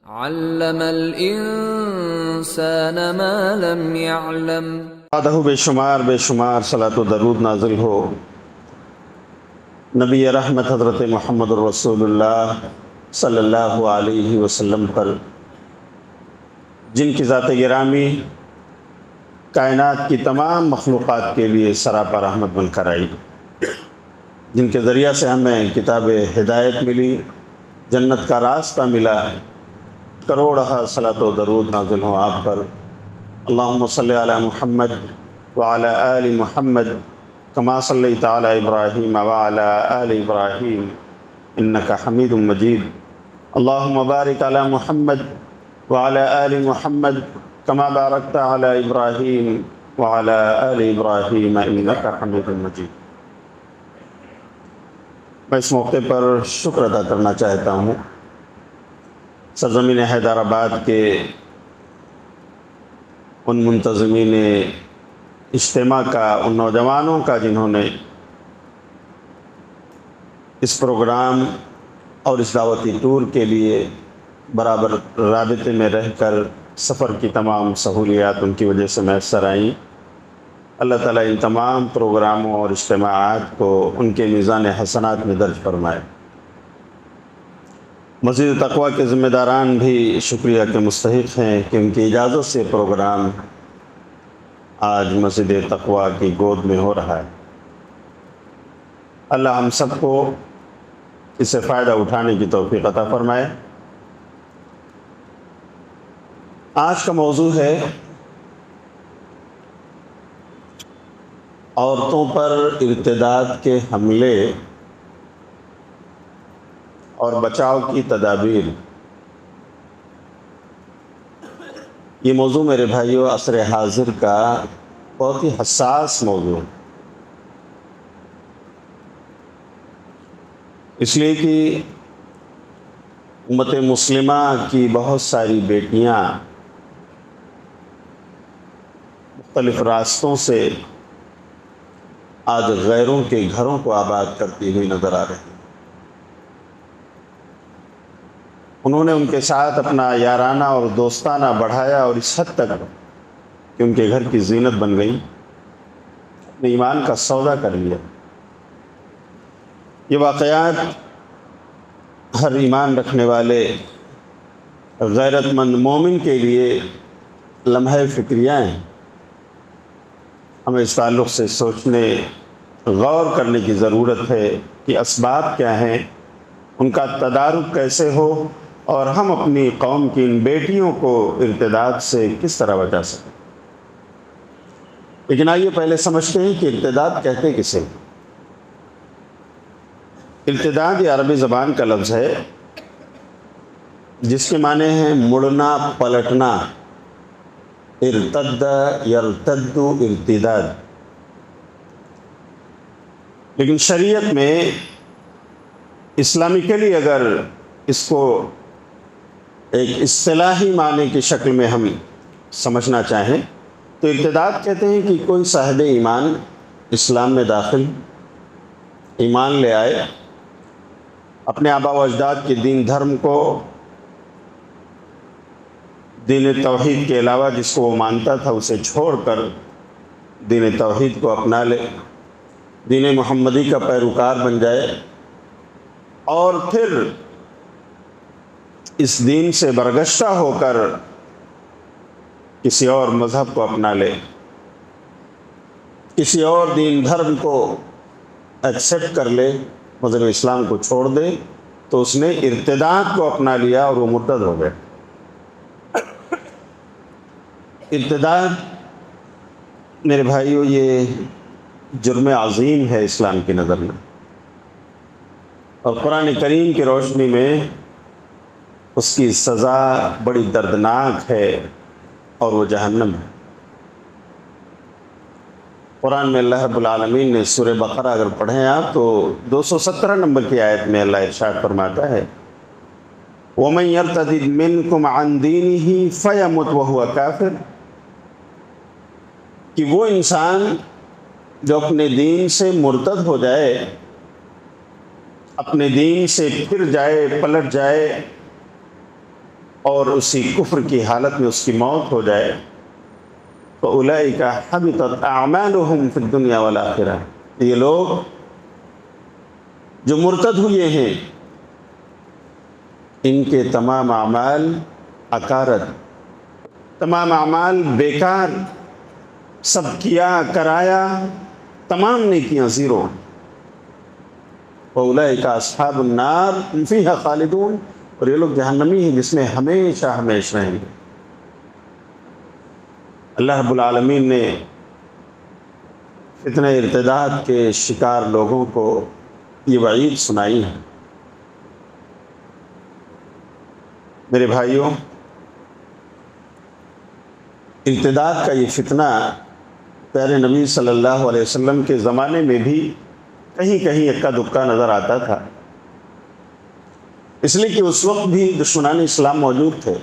علم الانسان ما لم يعلم۔ بعدہ بے شمار صلاۃ و درود نازل ہو نبی رحمت حضرت محمد الرسول اللہ صلی اللہ علیہ وسلم پر، جن کی ذات گرامی کائنات کی تمام مخلوقات کے لیے سراپا رحمت بن کر آئی، جن کے ذریعہ سے ہمیں کتاب ہدایت ملی، جنت کا راستہ ملا۔ کروڑہ صلاۃ و درود نازل ہو آپ پر۔ اللہم صلی علی محمد وعلی آل محمد کما صلیت علی ابراہیم وعلی آل ابراہیم انک حمید مجید۔ اللہم بارک علی محمد وعلی آل محمد کما بارکت علی ابراہیم وعلی آل ابراہیم انک حمید مجید۔ میں اس موقع پر شکر ادا کرنا چاہتا ہوں سرزمین حیدرآباد کے ان منتظمین اجتماع کا، ان نوجوانوں کا جنہوں نے اس پروگرام اور اس دعوتی ٹور کے لیے برابر رابطے میں رہ کر سفر کی تمام سہولیات ان کی وجہ سے میسر آئیں۔ اللہ تعالیٰ ان تمام پروگراموں اور اجتماعات کو ان کے میزان حسنات میں درج فرمائے۔ مسجد تقویٰ کے ذمہ داران بھی شکریہ کے مستحق ہیں کہ ان کی اجازت سے پروگرام آج مسجد تقویٰ کی گود میں ہو رہا ہے۔ اللہ ہم سب کو اس سے فائدہ اٹھانے کی توفیق عطا فرمائے۔ آج کا موضوع ہے عورتوں پر ارتداد کے حملے اور بچاؤ کی تدابیر۔ یہ موضوع میرے بھائیوں عصر حاضر کا بہت ہی حساس موضوع ہے، اس لیے کہ امت مسلمہ کی بہت ساری بیٹیاں مختلف راستوں سے آج غیروں کے گھروں کو آباد کرتی ہوئی نظر آ رہی ہیں۔ انہوں نے ان کے ساتھ اپنا یارانہ اور دوستانہ بڑھایا اور اس حد تک کہ ان کے گھر کی زینت بن گئی، اپنے ایمان کا سودا کر لیا۔ یہ واقعات ہر ایمان رکھنے والے غیرت مند مومن کے لیے لمحہ فکریہ ہیں۔ ہمیں اس تعلق سے سوچنے، غور کرنے کی ضرورت ہے کہ اسباب کیا ہیں، ان کا تدارک کیسے ہو، اور ہم اپنی قوم کی ان بیٹیوں کو ارتداد سے کس طرح بچا سکیں۔ لیکن آئیے پہلے سمجھتے ہیں کہ ارتداد کہتے کسے۔ ارتداد یہ عربی زبان کا لفظ ہے جس کے معنی ہیں مڑنا، پلٹنا، ارتد یرتد ارتداد۔ لیکن شریعت میں اسلامکلی اگر اس کو ایک اصطلاحی معنی کی شکل میں ہم سمجھنا چاہیں تو ارتداد کہتے ہیں کہ کوئی صاحب ایمان اسلام میں داخل، ایمان لے آئے، اپنے آبا و اجداد کے دین دھرم کو، دین توحید کے علاوہ جس کو وہ مانتا تھا اسے چھوڑ کر دین توحید کو اپنا لے، دین محمدی کا پیروکار بن جائے، اور پھر اس دین سے برگشتہ ہو کر کسی اور مذہب کو اپنا لے، کسی اور دین دھرم کو ایکسیپٹ کر لے، مذہب اسلام کو چھوڑ دے، تو اس نے ارتداد کو اپنا لیا اور وہ مرتد ہو گئے۔ ارتداد میرے بھائیو یہ جرم عظیم ہے اسلام کی نظر میں، اور قرآن کریم کی روشنی میں اس کی سزا بڑی دردناک ہے اور وہ جہنم ہے۔ قرآن میں اللہ رب العالمین نے سورہ بقرہ اگر پڑھیں آپ تو 217 نمبر کی آیت میں اللہ ارشاد فرماتا ہے وَمَن يَرْتَدِدْ مِنْكُمْ عَنْ دِينِهِ فَيَمُتْ وَهُوَ كَافِرٌ، کہ وہ انسان جو اپنے دین سے مرتد ہو جائے، اپنے دین سے پھر جائے، پلٹ جائے، اور اسی کفر کی حالت میں اس کی موت ہو جائے فَأُولَئِكَ حَبِطَتْ أَعْمَالُهُمْ فِي الدُّنْيَا وَالْآخِرَةِ، یہ لوگ جو مرتد ہوئے ہیں ان کے تمام اعمال اکارت، تمام اعمال بیکار، سب کیا کرایا، تمام نیکیاں زیرو۔ وَأُولَئِكَ أَصْحَابُ النَّارِ هُمْ فِيهَا خَالِدُونَ، اور یہ لوگ جہنمی ہیں جس میں ہمیشہ ہمیشہ رہیں گے۔ اللہ رب العالمین نے فتنہ ارتداد کے شکار لوگوں کو یہ وعید سنائی ہے۔ میرے بھائیوں، ارتداد کا یہ فتنہ پیارے نبی صلی اللہ علیہ وسلم کے زمانے میں بھی کہیں کہیں اکا دکا نظر آتا تھا، اس لیے کہ اس وقت بھی دشمنان اسلام موجود تھے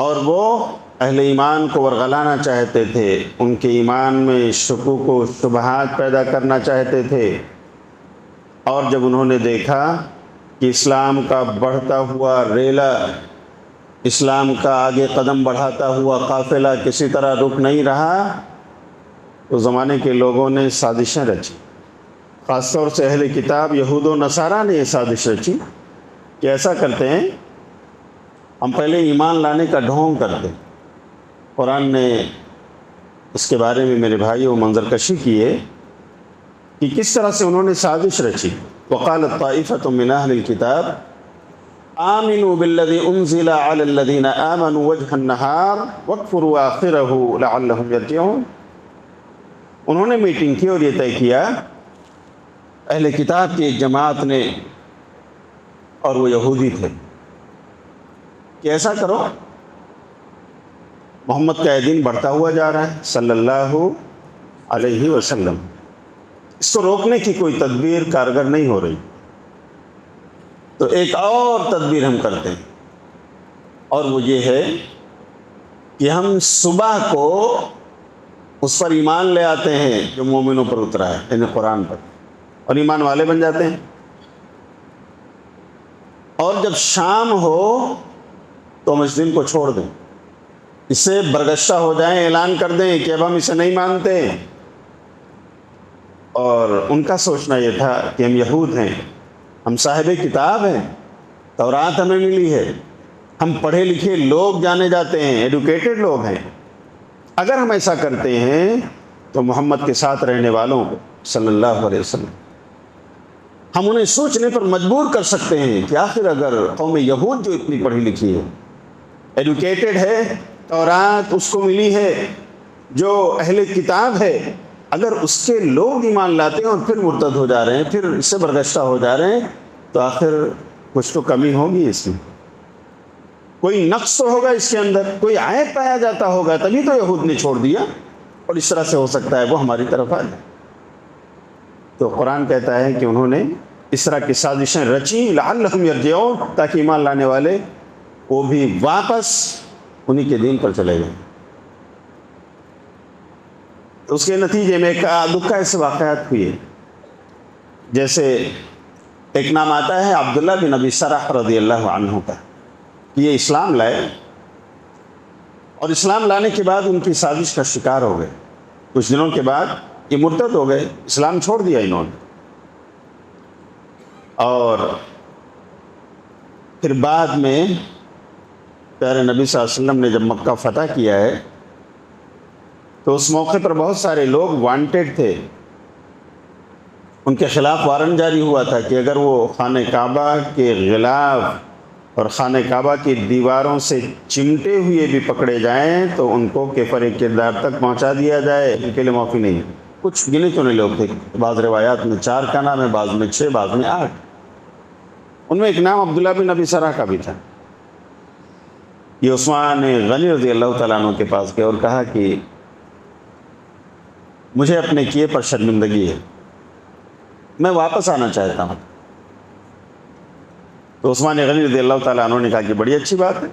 اور وہ اہل ایمان کو ورغلانا چاہتے تھے، ان کے ایمان میں شکوک و شبہات پیدا کرنا چاہتے تھے، اور جب انہوں نے دیکھا کہ اسلام کا بڑھتا ہوا ریلا، اسلام کا آگے قدم بڑھاتا ہوا قافلہ کسی طرح رک نہیں رہا، تو زمانے کے لوگوں نے سازشیں رچی، خاص طور سے اہل کتاب یہود و نصارہ نے یہ سازش رچی کہ ایسا کرتے ہیں ہم پہلے ایمان لانے کا ڈھونگ کرتے ہیں۔ قرآن نے اس کے بارے میں میرے بھائیوں منظر کشی کی ہے کہ کس طرح سے انہوں نے سازش رچی۔ وقالت طائفة من اہل الکتاب آمنوا بالذی انزل علی الذین آمنوا وجہ النہار واکفروا آخرہ لعلہم یرجعون۔ انہوں نے میٹنگ کی اور یہ طے کیا، اہل کتاب کی ایک جماعت نے، اور وہ یہودی تھے، کہ ایسا کرو، محمد کا یہ دن بڑھتا ہوا جا رہا ہے صلی اللہ علیہ وسلم، اس کو روکنے کی کوئی تدبیر کارگر نہیں ہو رہی، تو ایک اور تدبیر ہم کرتے ہیں، اور وہ یہ ہے کہ ہم صبح کو اس پر ایمان لے آتے ہیں جو مومنوں پر اترا ہے، یعنی قرآن پر، اور ایمان والے بن جاتے ہیں، اور جب شام ہو تو ہم اس دن کو چھوڑ دیں، اس سے برگشتہ ہو جائیں، اعلان کر دیں کہ اب ہم اسے نہیں مانتے۔ اور ان کا سوچنا یہ تھا کہ ہم یہود ہیں، ہم صاحب کتاب ہیں، تورات ہمیں ملی ہے، ہم پڑھے لکھے لوگ جانے جاتے ہیں، ایڈوکیٹڈ لوگ ہیں، اگر ہم ایسا کرتے ہیں تو محمد کے ساتھ رہنے والوں صلی اللہ علیہ وسلم ہم انہیں سوچنے پر مجبور کر سکتے ہیں کہ آخر اگر قوم یہود جو اتنی پڑھی لکھی ہے، ایڈوکیٹڈ ہے، تورات اس کو ملی ہے، جو اہل کتاب ہے، اگر اس کے لوگ ایمان لاتے ہیں اور پھر مرتد ہو جا رہے ہیں، پھر اس سے برگشتہ ہو جا رہے ہیں، تو آخر کچھ تو کمی ہوگی، اس میں کوئی نقص تو ہوگا، اس کے اندر کوئی عیب پایا جاتا ہوگا، تبھی تو یہود نے چھوڑ دیا، اور اس طرح سے ہو سکتا ہے وہ ہماری طرف آ جائے۔ تو قرآن کہتا ہے کہ انہوں نے اس طرح کی سازشیں رچی لعلہم یرجعون، تاکہ ایمان لانے والے وہ بھی واپس انہی کے دین پر چلے گئے۔ تو اس کے نتیجے میں ایک دکھا ایسے واقعات ہوئے، جیسے ایک نام آتا ہے عبداللہ بن ابی سرح رضی اللہ عنہ کا، یہ اسلام لائے، اور اسلام لانے کے بعد ان کی سازش کا شکار ہو گئے، کچھ دنوں کے بعد یہ مرتد ہو گئے، اسلام چھوڑ دیا انہوں نے، اور پھر بعد میں پیارے نبی صلی اللہ علیہ وسلم نے جب مکہ فتح کیا ہے تو اس موقع پر بہت سارے لوگ وانٹڈ تھے، ان کے خلاف وارنٹ جاری ہوا تھا کہ اگر وہ خانہ کعبہ کے غلاف اور خانہ کعبہ کی دیواروں سے چمٹے ہوئے بھی پکڑے جائیں تو ان کو کفر کردار تک پہنچا دیا جائے، ان کے لیے معافی نہیں ہے۔ کچھ گنے چنے لوگ تھے، بعض روایات میں 4 کا نام ہے، بعض میں 6، بعض میں 8، ان میں ایک نام عبداللہ بن ابی سرح کا بھی تھا۔ یہ عثمان غنی رضی اللہ تعالیٰ عنہ کے پاس گئے اور کہا کہ مجھے اپنے کیے پر شرمندگی ہے، میں واپس آنا چاہتا ہوں۔ تو عثمان غنی رضی اللہ تعالیٰ عنہ نے کہا کہ بڑی اچھی بات ہے،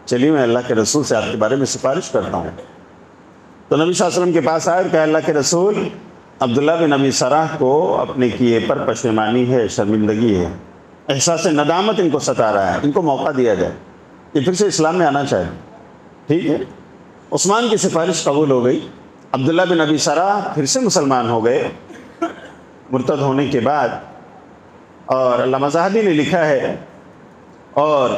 چلیے میں اللہ کے رسول سے آپ کے بارے میں سفارش کرتا ہوں۔ تو نبی صلی اللہ علیہ وسلم کے پاس آئے اور کہا اللہ کے رسول، عبداللہ بن ابی سرح کو اپنے کیے پر پشیمانی ہے، شرمندگی ہے، احساس ندامت ان کو ستا رہا ہے، ان کو موقع دیا جائے۔ کہ پھر سے اسلام میں آنا چاہے. ٹھیک ہے، عثمان کی سفارش قبول ہو گئی. عبداللہ بن ابی سرح پھر سے مسلمان ہو گئے مرتد ہونے کے بعد. اور علامہ ذہبی نے لکھا ہے اور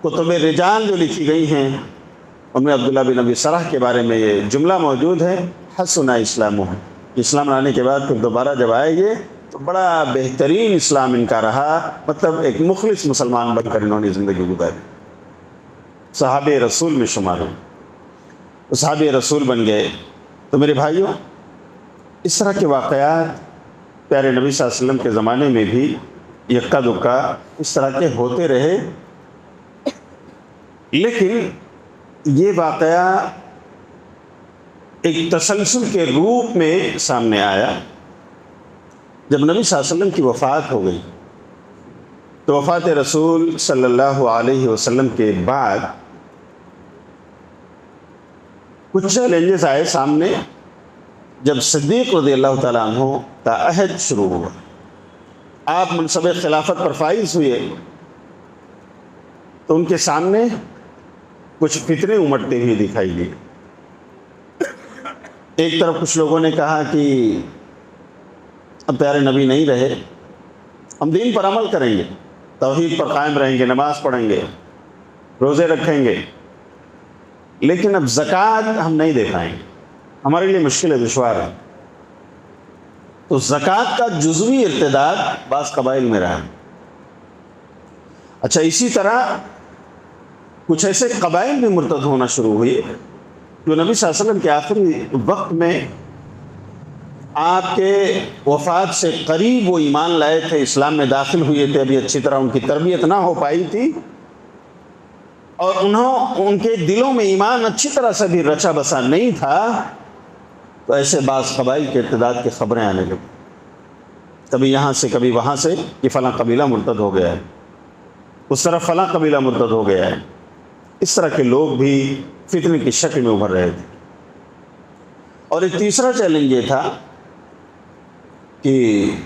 کتب رجال جو لکھی گئی ہیں ان میں عبداللہ بن ابی سرح کے بارے میں یہ جملہ موجود ہے، حسن اسلامہ. اسلام لانے کے بعد پھر دوبارہ جب آئے یہ تو بڑا بہترین اسلام ان کا رہا، مطلب ایک مخلص مسلمان بن کر انہوں نے زندگی گزاری. صحابہ رسول میں شمار ہوں، صحابہ رسول بن گئے. تو میرے بھائیوں، اس طرح کے واقعات پیارے نبی صلی اللہ علیہ وسلم کے زمانے میں بھی یکا دکا اس طرح کے ہوتے رہے. لیکن یہ واقعہ ایک تسلسل کے روپ میں سامنے آیا جب نبی صلی اللہ علیہ وسلم کی وفات ہو گئی. تو وفات رسول صلی اللہ علیہ وسلم کے بعد کچھ چیلنجز آئے سامنے. جب صدیق رضی اللہ تعالیٰ عنہ کا عہد شروع ہوا، آپ منصب خلافت پر فائز ہوئے، تو ان کے سامنے کچھ فتنے امٹتے ہوئے دکھائی دی. ایک طرف کچھ لوگوں نے کہا کہ اب پیارے نبی نہیں رہے، ہم دین پر عمل کریں گے، توحید پر قائم رہیں گے، نماز پڑھیں گے، روزے رکھیں گے، لیکن اب زکوٰۃ ہم نہیں دے پائیں گے، ہمارے لیے مشکل ہے، دشوار ہے. تو زکوٰۃ کا جزوی ارتداد بعض قبائل میں رہا. اچھا، اسی طرح کچھ ایسے قبائل بھی مرتد ہونا شروع ہوئے جو نبی صلی اللہ علیہ وسلم کے آخری وقت میں آپ کے وفات سے قریب وہ ایمان لائے تھے، اسلام میں داخل ہوئے تھے، ابھی اچھی طرح ان کی تربیت نہ ہو پائی تھی، اور ان کے دلوں میں ایمان اچھی طرح سے بھی رچا بسا نہیں تھا. تو ایسے بعض قبائل کے ارتداد کی خبریں آنے لگیں، کبھی یہاں سے کبھی وہاں سے کہ فلاں قبیلہ مرتد ہو گیا ہے، اس طرف فلاں قبیلہ مرتد ہو گیا ہے. اس طرح کے لوگ بھی فتنے کی شکل میں ابھر رہے تھے. اور ایک تیسرا چیلنج یہ تھا کہ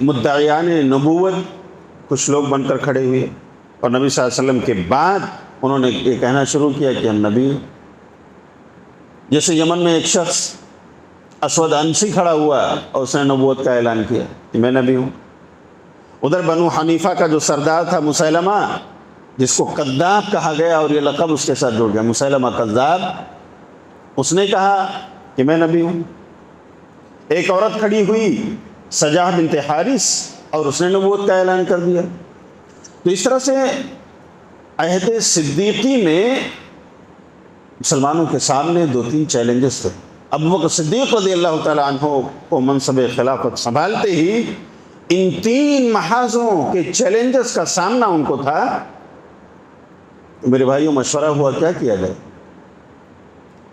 مدعیان نبوت کچھ لوگ بن کر کھڑے ہوئے اور نبی صلی اللہ علیہ وسلم کے بعد انہوں نے یہ کہنا شروع کیا کہ ہم نبی. جیسے یمن میں ایک شخص اسود انسی کھڑا ہوا اور اس نے نبوت کا اعلان کیا کہ میں نبی ہوں. ادھر بنو حنیفہ کا جو سردار تھا مسیلمہ، جس کو کذاب کہا گیا اور یہ لقب اس کے ساتھ جڑ گیا، مسیلمہ کذاب، اس نے کہا کہ میں نبی ہوں. ایک عورت کھڑی ہوئی سجاہ بنت حارث اور اس نے نبوت کا اعلان کر دیا. تو اس طرح سے عہد صدیقی میں مسلمانوں کے سامنے دو تین چیلنجز تھے. ابوبکر صدیق رضی اللہ تعالیٰ عنہ کو منصب خلافت سنبھالتے ہی ان تین محاذوں کے چیلنجز کا سامنا ان کو تھا. تو میرے بھائیوں، مشورہ ہوا کیا کیا جائے.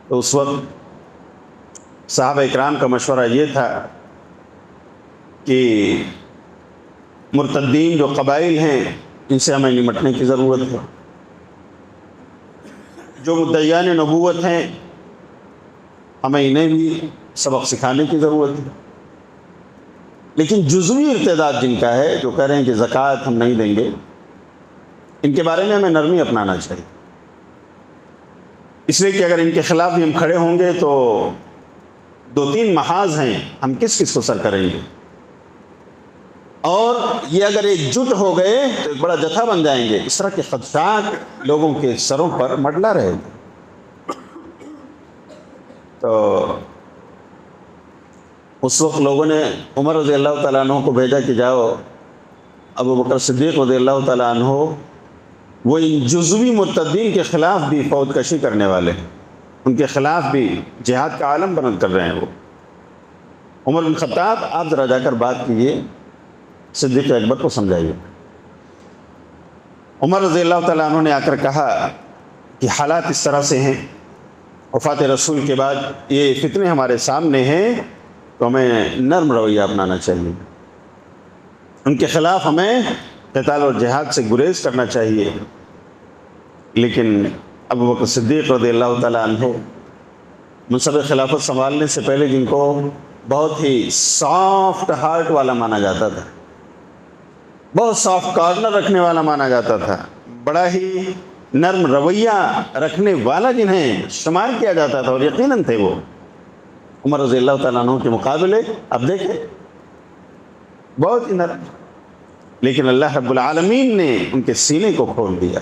تو اس وقت صحابہ اکرام کا مشورہ یہ تھا کہ مرتدین جو قبائل ہیں ان سے ہمیں نمٹنے کی ضرورت ہے. جو مدعیان نبوت ہیں ہمیں انہیں بھی سبق سکھانے کی ضرورت ہے. لیکن جزوی ارتداد جن کا ہے، جو کہہ رہے ہیں کہ زکوٰۃ ہم نہیں دیں گے، ان کے بارے میں ہمیں نرمی اپنانا چاہیے. اس لیے کہ اگر ان کے خلاف بھی ہم کھڑے ہوں گے تو دو تین محاذ ہیں، ہم کس کس کو سر کریں گے. اور یہ اگر ایک جٹ ہو گئے تو ایک بڑا جتھا بن جائیں گے. اس طرح کے خدشات لوگوں کے سروں پر مڈلا رہے گا. تو اس وقت لوگوں نے عمر رضی اللہ تعالیٰ عنہ کو بھیجا کہ جاؤ، ابوبکر صدیق رضی اللہ تعالیٰ عنہ وہ ان جزوی مرتدین کے خلاف بھی فوج کشی کرنے والے ہیں، ان کے خلاف بھی جہاد کا عالم بلند کر رہے ہیں. وہ عمر بن خطاب، آپ ذرا جا کر بات کیجیے، صدیق اکبر کو سمجھائیے. عمر رضی اللہ تعالیٰ عنہ نے آ کر کہا کہ حالات اس طرح سے ہیں، وفات رسول کے بعد یہ فتنے ہمارے سامنے ہیں، تو ہمیں نرم رویہ اپنانا چاہیے، ان کے خلاف ہمیں قتال اور جہاد سے گریز کرنا چاہیے. لیکن ابوبکر صدیق رضی اللہ تعالیٰ عنہ منصب خلافت سنبھالنے سے پہلے جن کو بہت ہی سافٹ ہارٹ والا مانا جاتا تھا، بہت سافٹ کارنر رکھنے والا مانا جاتا تھا، بڑا ہی نرم رویہ رکھنے والا جنہیں شمار کیا جاتا تھا، اور یقیناً تھے وہ عمر رضی اللہ تعالیٰ عنہ کے مقابلے، اب دیکھیں بہت ہی نرم، لیکن اللہ رب العالمین نے ان کے سینے کو کھول دیا۔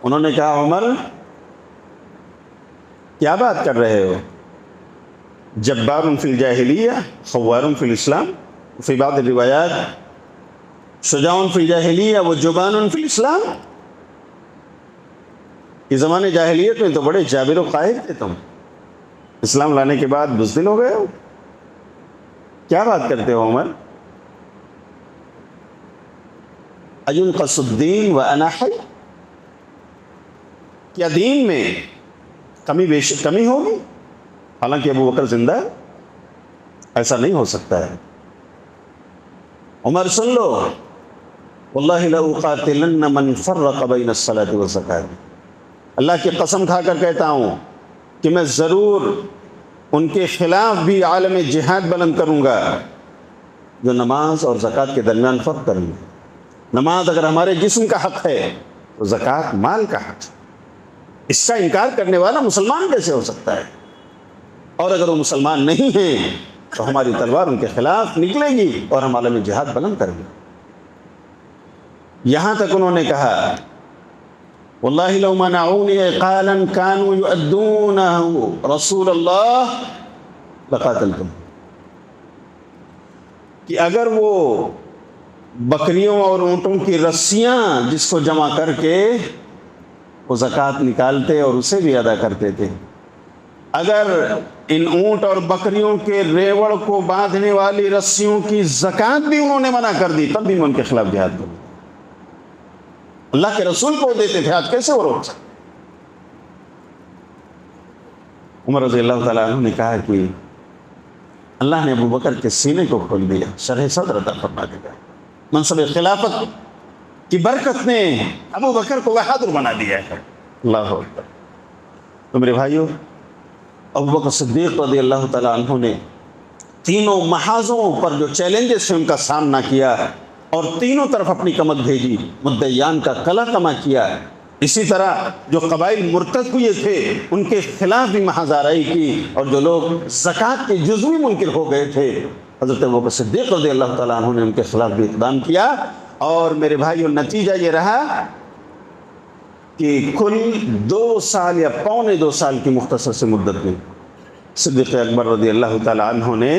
انہوں نے کہا عمر کیا بات کر رہے ہو، جبار فی الجاہلیہ خوار فی الاسلام، فی بعض الروایات شجاع فی الجاہلیہ و جبان فی الاسلام۔ یہ زمانے جاہلیت میں تو بڑے جابر و قاہر تھے تم، اسلام لانے کے بعد بزدل ہو گئے ہو، کیا بات کرتے ہو عمر؟ اینقص الدین وانا حی، کیا دین میں کمی ہوگی حالانکہ ابو بکر زندہ ہے؟ ایسا نہیں ہو سکتا ہے۔ عمر سن لو، واللہ لأقاتلن من فرق بین الصلاۃ والزکاۃ، اللہ کی قسم کھا کر کہتا ہوں کہ میں ضرور ان کے خلاف بھی عالم جہاد بلند کروں گا جو نماز اور زکوٰۃ کے درمیان فرق کریں گے۔ نماز اگر ہمارے جسم کا حق ہے تو زکوٰۃ مال کا حق ہے، اس کا انکار کرنے والا مسلمان کیسے ہو سکتا ہے؟ اور اگر وہ مسلمان نہیں ہیں تو ہماری تلوار ان کے خلاف نکلے گی اور ہم عالم جہاد بلند کریں گے۔ یہاں تک انہوں نے کہا واللہ لو منعونی عقالا كانوا يؤدونه رسول اللہ لقاتلتم، کہ اگر وہ بکریوں اور اونٹوں کی رسیاں جس کو جمع کر کے وہ زکوٰۃ نکالتے اور اسے بھی ادا کرتے تھے، اگر ان اونٹ اور بکریوں کے ریوڑ کو باندھنے والی رسیوں کی زکوٰۃ بھی انہوں نے منع کر دی تب بھی میں ان کے خلاف جہاد کروں۔ اللہ کے رسول کو دیتے تھے، آج کیسے وہ روک سکتے؟ عمر رضی اللہ تعالیٰ عنہ نے کہا کہ اللہ نے ابو بکر کے سینے کو کھول دیا، شرح صدر عطا فرما دیا، منصب خلافت کی برکت نے ابو بکر کو بہادر بنا دیا ہے۔ اللہ اکبر۔ تو میرے بھائیو، ابو بکر صدیق رضی اللہ تعالیٰ عنہ نے تینوں محاذوں پر جو چیلنجز سے ان کا سامنا کیا اور تینوں طرف اپنی کمک بھیجی، مدعیان کا قلع کما کیا، اسی طرح جو قبائل مرتد ہوئے تھے ان کے خلاف بھی محاذ آرائی کی، اور جو لوگ زکوٰۃ کے جزوی منکر ہو گئے تھے حضرت ابو بکر صدیق رضی اللہ تعالیٰ عنہ نے ان کے خلاف بھی اقدام کیا۔ اور میرے بھائیو، نتیجہ یہ رہا کہ کل 2 سال یا پونے 2 سال کی مختصر سے مدت میں صدیق اکبر رضی اللہ تعالیٰ عنہ نے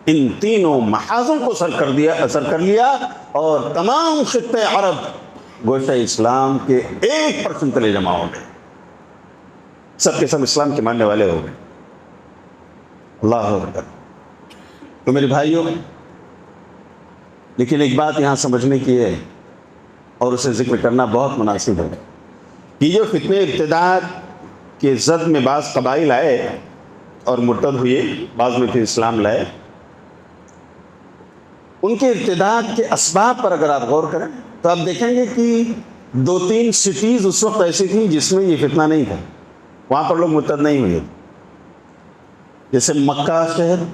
ان تینوں محاذوں کو سر کر لیا، اور تمام خطہ عرب گوشہ اسلام کے 1% تلے جمع ہو گئے، سب کے سب اسلام کے ماننے والے ہو گئے۔ اللہ اکبر۔ تو میرے بھائیوں، لیکن ایک بات یہاں سمجھنے کی ہے اور اسے ذکر کرنا بہت مناسب ہے کہ جو فتنے ارتداد کے زد میں بعض قبائل آئے اور مرتد ہوئے، بعض میں پھر اسلام لائے، ان کے ارتداد کے اسباب پر اگر آپ غور کریں تو آپ دیکھیں گے کہ 2-3 سٹیز اس وقت ایسی تھیں جس میں یہ فتنہ نہیں تھا، وہاں پر لوگ مرتد نہیں ہوئے، جیسے مکہ شہر،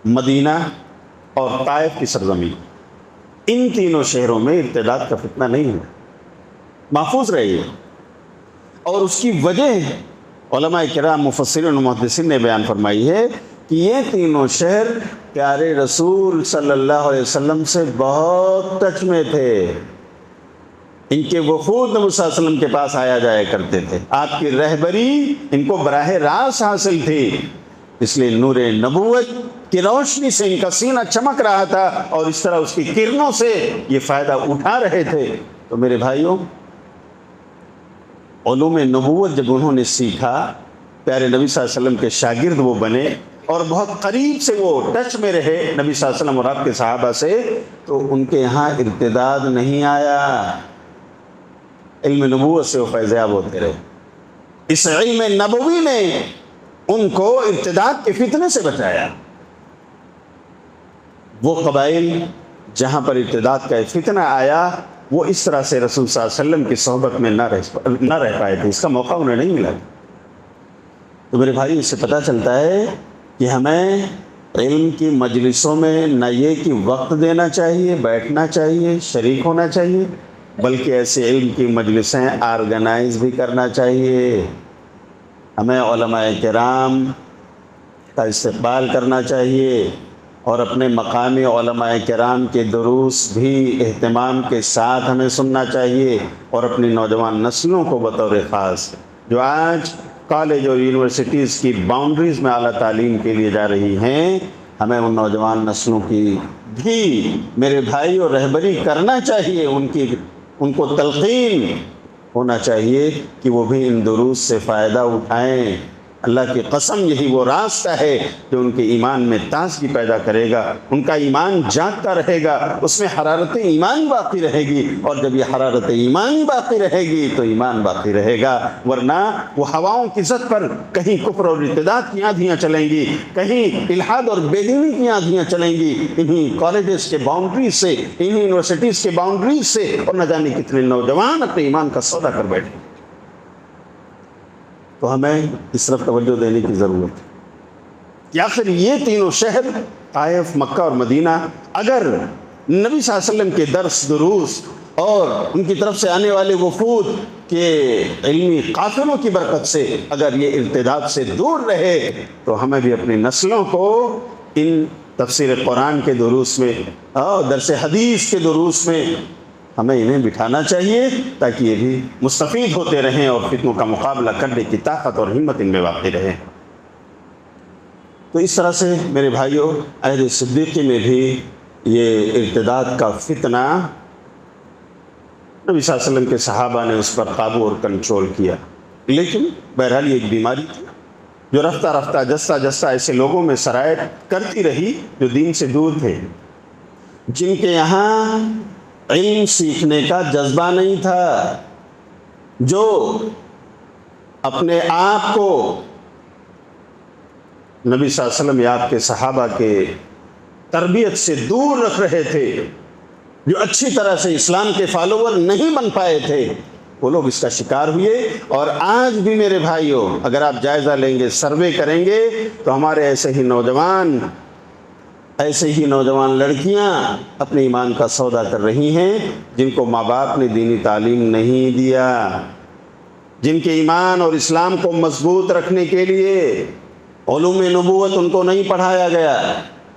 مدینہ اور طائف کی سرزمین۔ ان تینوں شہروں میں ارتداد کا فتنہ نہیں ہوا، محفوظ رہی ہے، اور اس کی وجہ علماء کرام مفسرین و محدثین نے بیان فرمائی ہے کہ یہ تینوں شہر پیارے رسول صلی اللہ علیہ وسلم سے بہت ٹچ میں تھے، ان کے وفود نبی صلی اللہ علیہ وسلم کے پاس آیا جایا کرتے تھے، آپ کی رہبری ان کو براہ راست حاصل تھی، اس لیے نور نبوت کی روشنی سے ان کا سینہ چمک رہا تھا، اور اس طرح اس کی کرنوں سے یہ فائدہ اٹھا رہے تھے۔ تو میرے بھائیوں، علوم نبوت جب انہوں نے سیکھا، پیارے نبی صلی اللہ علیہ وسلم کے شاگرد وہ بنے اور بہت قریب سے وہ ٹچ میں رہے نبی صلی اللہ علیہ وسلم اور آپ کے صحابہ سے، تو ان کے یہاں ارتداد نہیں آیا، علم نبوت سے وہ فیضیاب ہوتے رہے۔ اس علم نبوی نے ان کو ارتداد کے فتنے سے بچایا۔ وہ قبائل جہاں پر ارتداد کا فتنہ آیا، وہ اس طرح سے رسول صلی اللہ علیہ وسلم کی صحبت میں نہ رہ پائے تھے، اس کا موقع انہیں نہیں ملا۔ تو میرے بھائی، اس سے پتہ چلتا ہے کہ ہمیں علم کی مجلسوں میں نہ یہ کہ وقت دینا چاہیے، بیٹھنا چاہیے، شریک ہونا چاہیے، بلکہ ایسے علم کی مجلسیں آرگنائز بھی کرنا چاہیے. ہمیں علماء کرام کا استقبال کرنا چاہیے اور اپنے مقامی علماء کرام کے دروس بھی اہتمام کے ساتھ ہمیں سننا چاہیے. اور اپنی نوجوان نسلوں کو بطور خاص جو آج کالج اور یونیورسٹیز کی باؤنڈریز میں اعلیٰ تعلیم کے لیے جا رہی ہیں، ہمیں ان نوجوان نسلوں کی بھی میرے بھائی اور رہبری کرنا چاہیے. ان کو تلقین ہونا چاہیے کہ وہ بھی ان دروس سے فائدہ اٹھائیں. اللہ کی قسم یہی وہ راستہ ہے جو ان کے ایمان میں تازگی پیدا کرے گا. ان کا ایمان جاگتا رہے گا، اس میں حرارت ایمان باقی رہے گی. اور جب یہ حرارت ایمان باقی رہے گی تو ایمان باقی رہے گا. ورنہ وہ ہواؤں کی زد پر کہیں کفر اور ارتداد کی آندھیاں چلیں گی، کہیں الحاد اور بے دینی کی آندھیاں چلیں گی. انہیں کالجز کے باؤنڈریز سے، انہیں یونیورسٹیز کے باؤنڈریز سے، اور نہ جانے کتنے نوجوان اپنے ایمان کا سودا کر بیٹھے. تو ہمیں اس طرف توجہ دینے کی ضرورت ہے کہ آخر یہ تینوں شہر طائف، مکہ اور مدینہ اگر نبی صلی اللہ علیہ وسلم کے درس دروس اور ان کی طرف سے آنے والے وفود کے علمی قافلوں کی برکت سے اگر یہ ارتداد سے دور رہے تو ہمیں بھی اپنی نسلوں کو ان تفسیر قرآن کے دروس میں اور درس حدیث کے دروس میں ہمیں انہیں بٹھانا چاہیے تاکہ یہ بھی مستفید ہوتے رہیں اور فتنوں کا مقابلہ کرنے کی طاقت اور ہمت ان میں واقع رہے. تو اس طرح سے میرے بھائیوں، عہد صدیقی میں بھی یہ ارتداد کا فتنہ نبی صلی اللہ علیہ وسلم کے صحابہ نے اس پر قابو اور کنٹرول کیا. لیکن بہرحال یہ ایک بیماری تھی جو رفتہ رفتہ جستا جستا ایسے لوگوں میں سرایت کرتی رہی جو دین سے دور تھے، جن کے یہاں علم سیکھنے کا جذبہ نہیں تھا، جو اپنے آپ کو نبی صلی اللہ علیہ وسلم یا آپ کے صحابہ کے تربیت سے دور رکھ رہے تھے، جو اچھی طرح سے اسلام کے فالوور نہیں بن پائے تھے، وہ لوگ اس کا شکار ہوئے. اور آج بھی میرے بھائیوں اگر آپ جائزہ لیں گے، سروے کریں گے، تو ہمارے ایسے ہی نوجوان لڑکیاں اپنے ایمان کا سودا کر رہی ہیں جن کو ماں باپ نے دینی تعلیم نہیں دیا، جن کے ایمان اور اسلام کو مضبوط رکھنے کے لیے علوم نبوت ان کو نہیں پڑھایا گیا،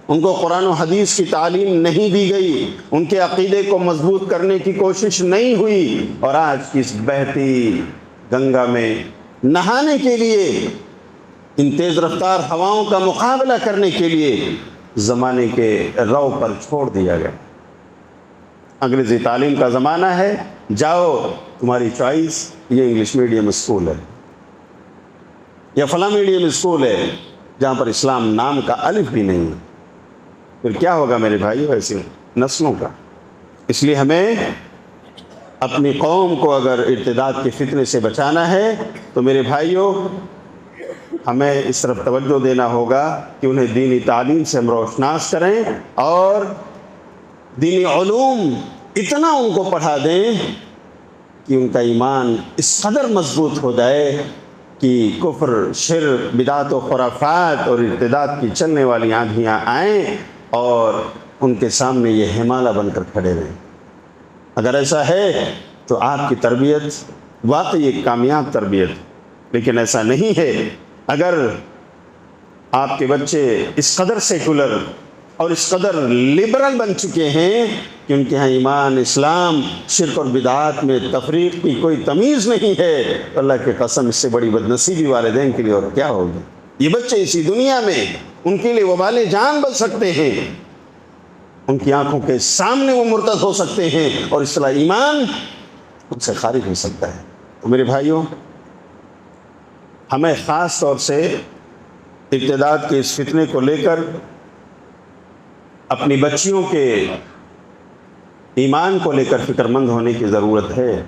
ان کو قرآن و حدیث کی تعلیم نہیں دی گئی، ان کے عقیدے کو مضبوط کرنے کی کوشش نہیں ہوئی. اور آج کی اس بہتی گنگا میں نہانے کے لیے، ان تیز رفتار ہواؤں کا مقابلہ کرنے کے لیے زمانے کے رو پر چھوڑ دیا گیا. انگریزی تعلیم کا زمانہ ہے، جاؤ تمہاری چوائس، یہ انگلش میڈیم اسکول ہے یا فلاں میڈیم اسکول ہے جہاں پر اسلام نام کا الف بھی نہیں ہے. پھر کیا ہوگا میرے بھائیو ایسی نسلوں کا؟ اس لیے ہمیں اپنی قوم کو اگر ارتداد کے فتنے سے بچانا ہے تو میرے بھائیو ہمیں اس طرف توجہ دینا ہوگا کہ انہیں دینی تعلیم سے ہم روشناس کریں اور دینی علوم اتنا ان کو پڑھا دیں کہ ان کا ایمان اس قدر مضبوط ہو جائے کہ کفر، شرک، بدعت و خرافات اور ارتداد کی چلنے والی آندھیاں آئیں اور ان کے سامنے یہ ہمالہ بن کر کھڑے رہیں. اگر ایسا ہے تو آپ کی تربیت واقعی ایک کامیاب تربیت. لیکن ایسا نہیں ہے. اگر آپ کے بچے اس قدر سیکولر اور اس قدر لبرل بن چکے ہیں کہ ان کے ہاں ایمان، اسلام، شرک اور بدعات میں تفریق کی کوئی تمیز نہیں ہے، تو اللہ کی قسم اس سے بڑی بدنصیبی والدین کے لیے اور کیا ہوگی. یہ بچے اسی دنیا میں ان کے لیے وبال جان بن سکتے ہیں، ان کی آنکھوں کے سامنے وہ مرتد ہو سکتے ہیں اور اس طرح ایمان ان سے خارج ہو سکتا ہے. تو میرے بھائیوں، ہمیں خاص طور سے ارتداد کے اس فتنے کو لے کر اپنی بچیوں کے ایمان کو لے کر فکر مند ہونے کی ضرورت ہے.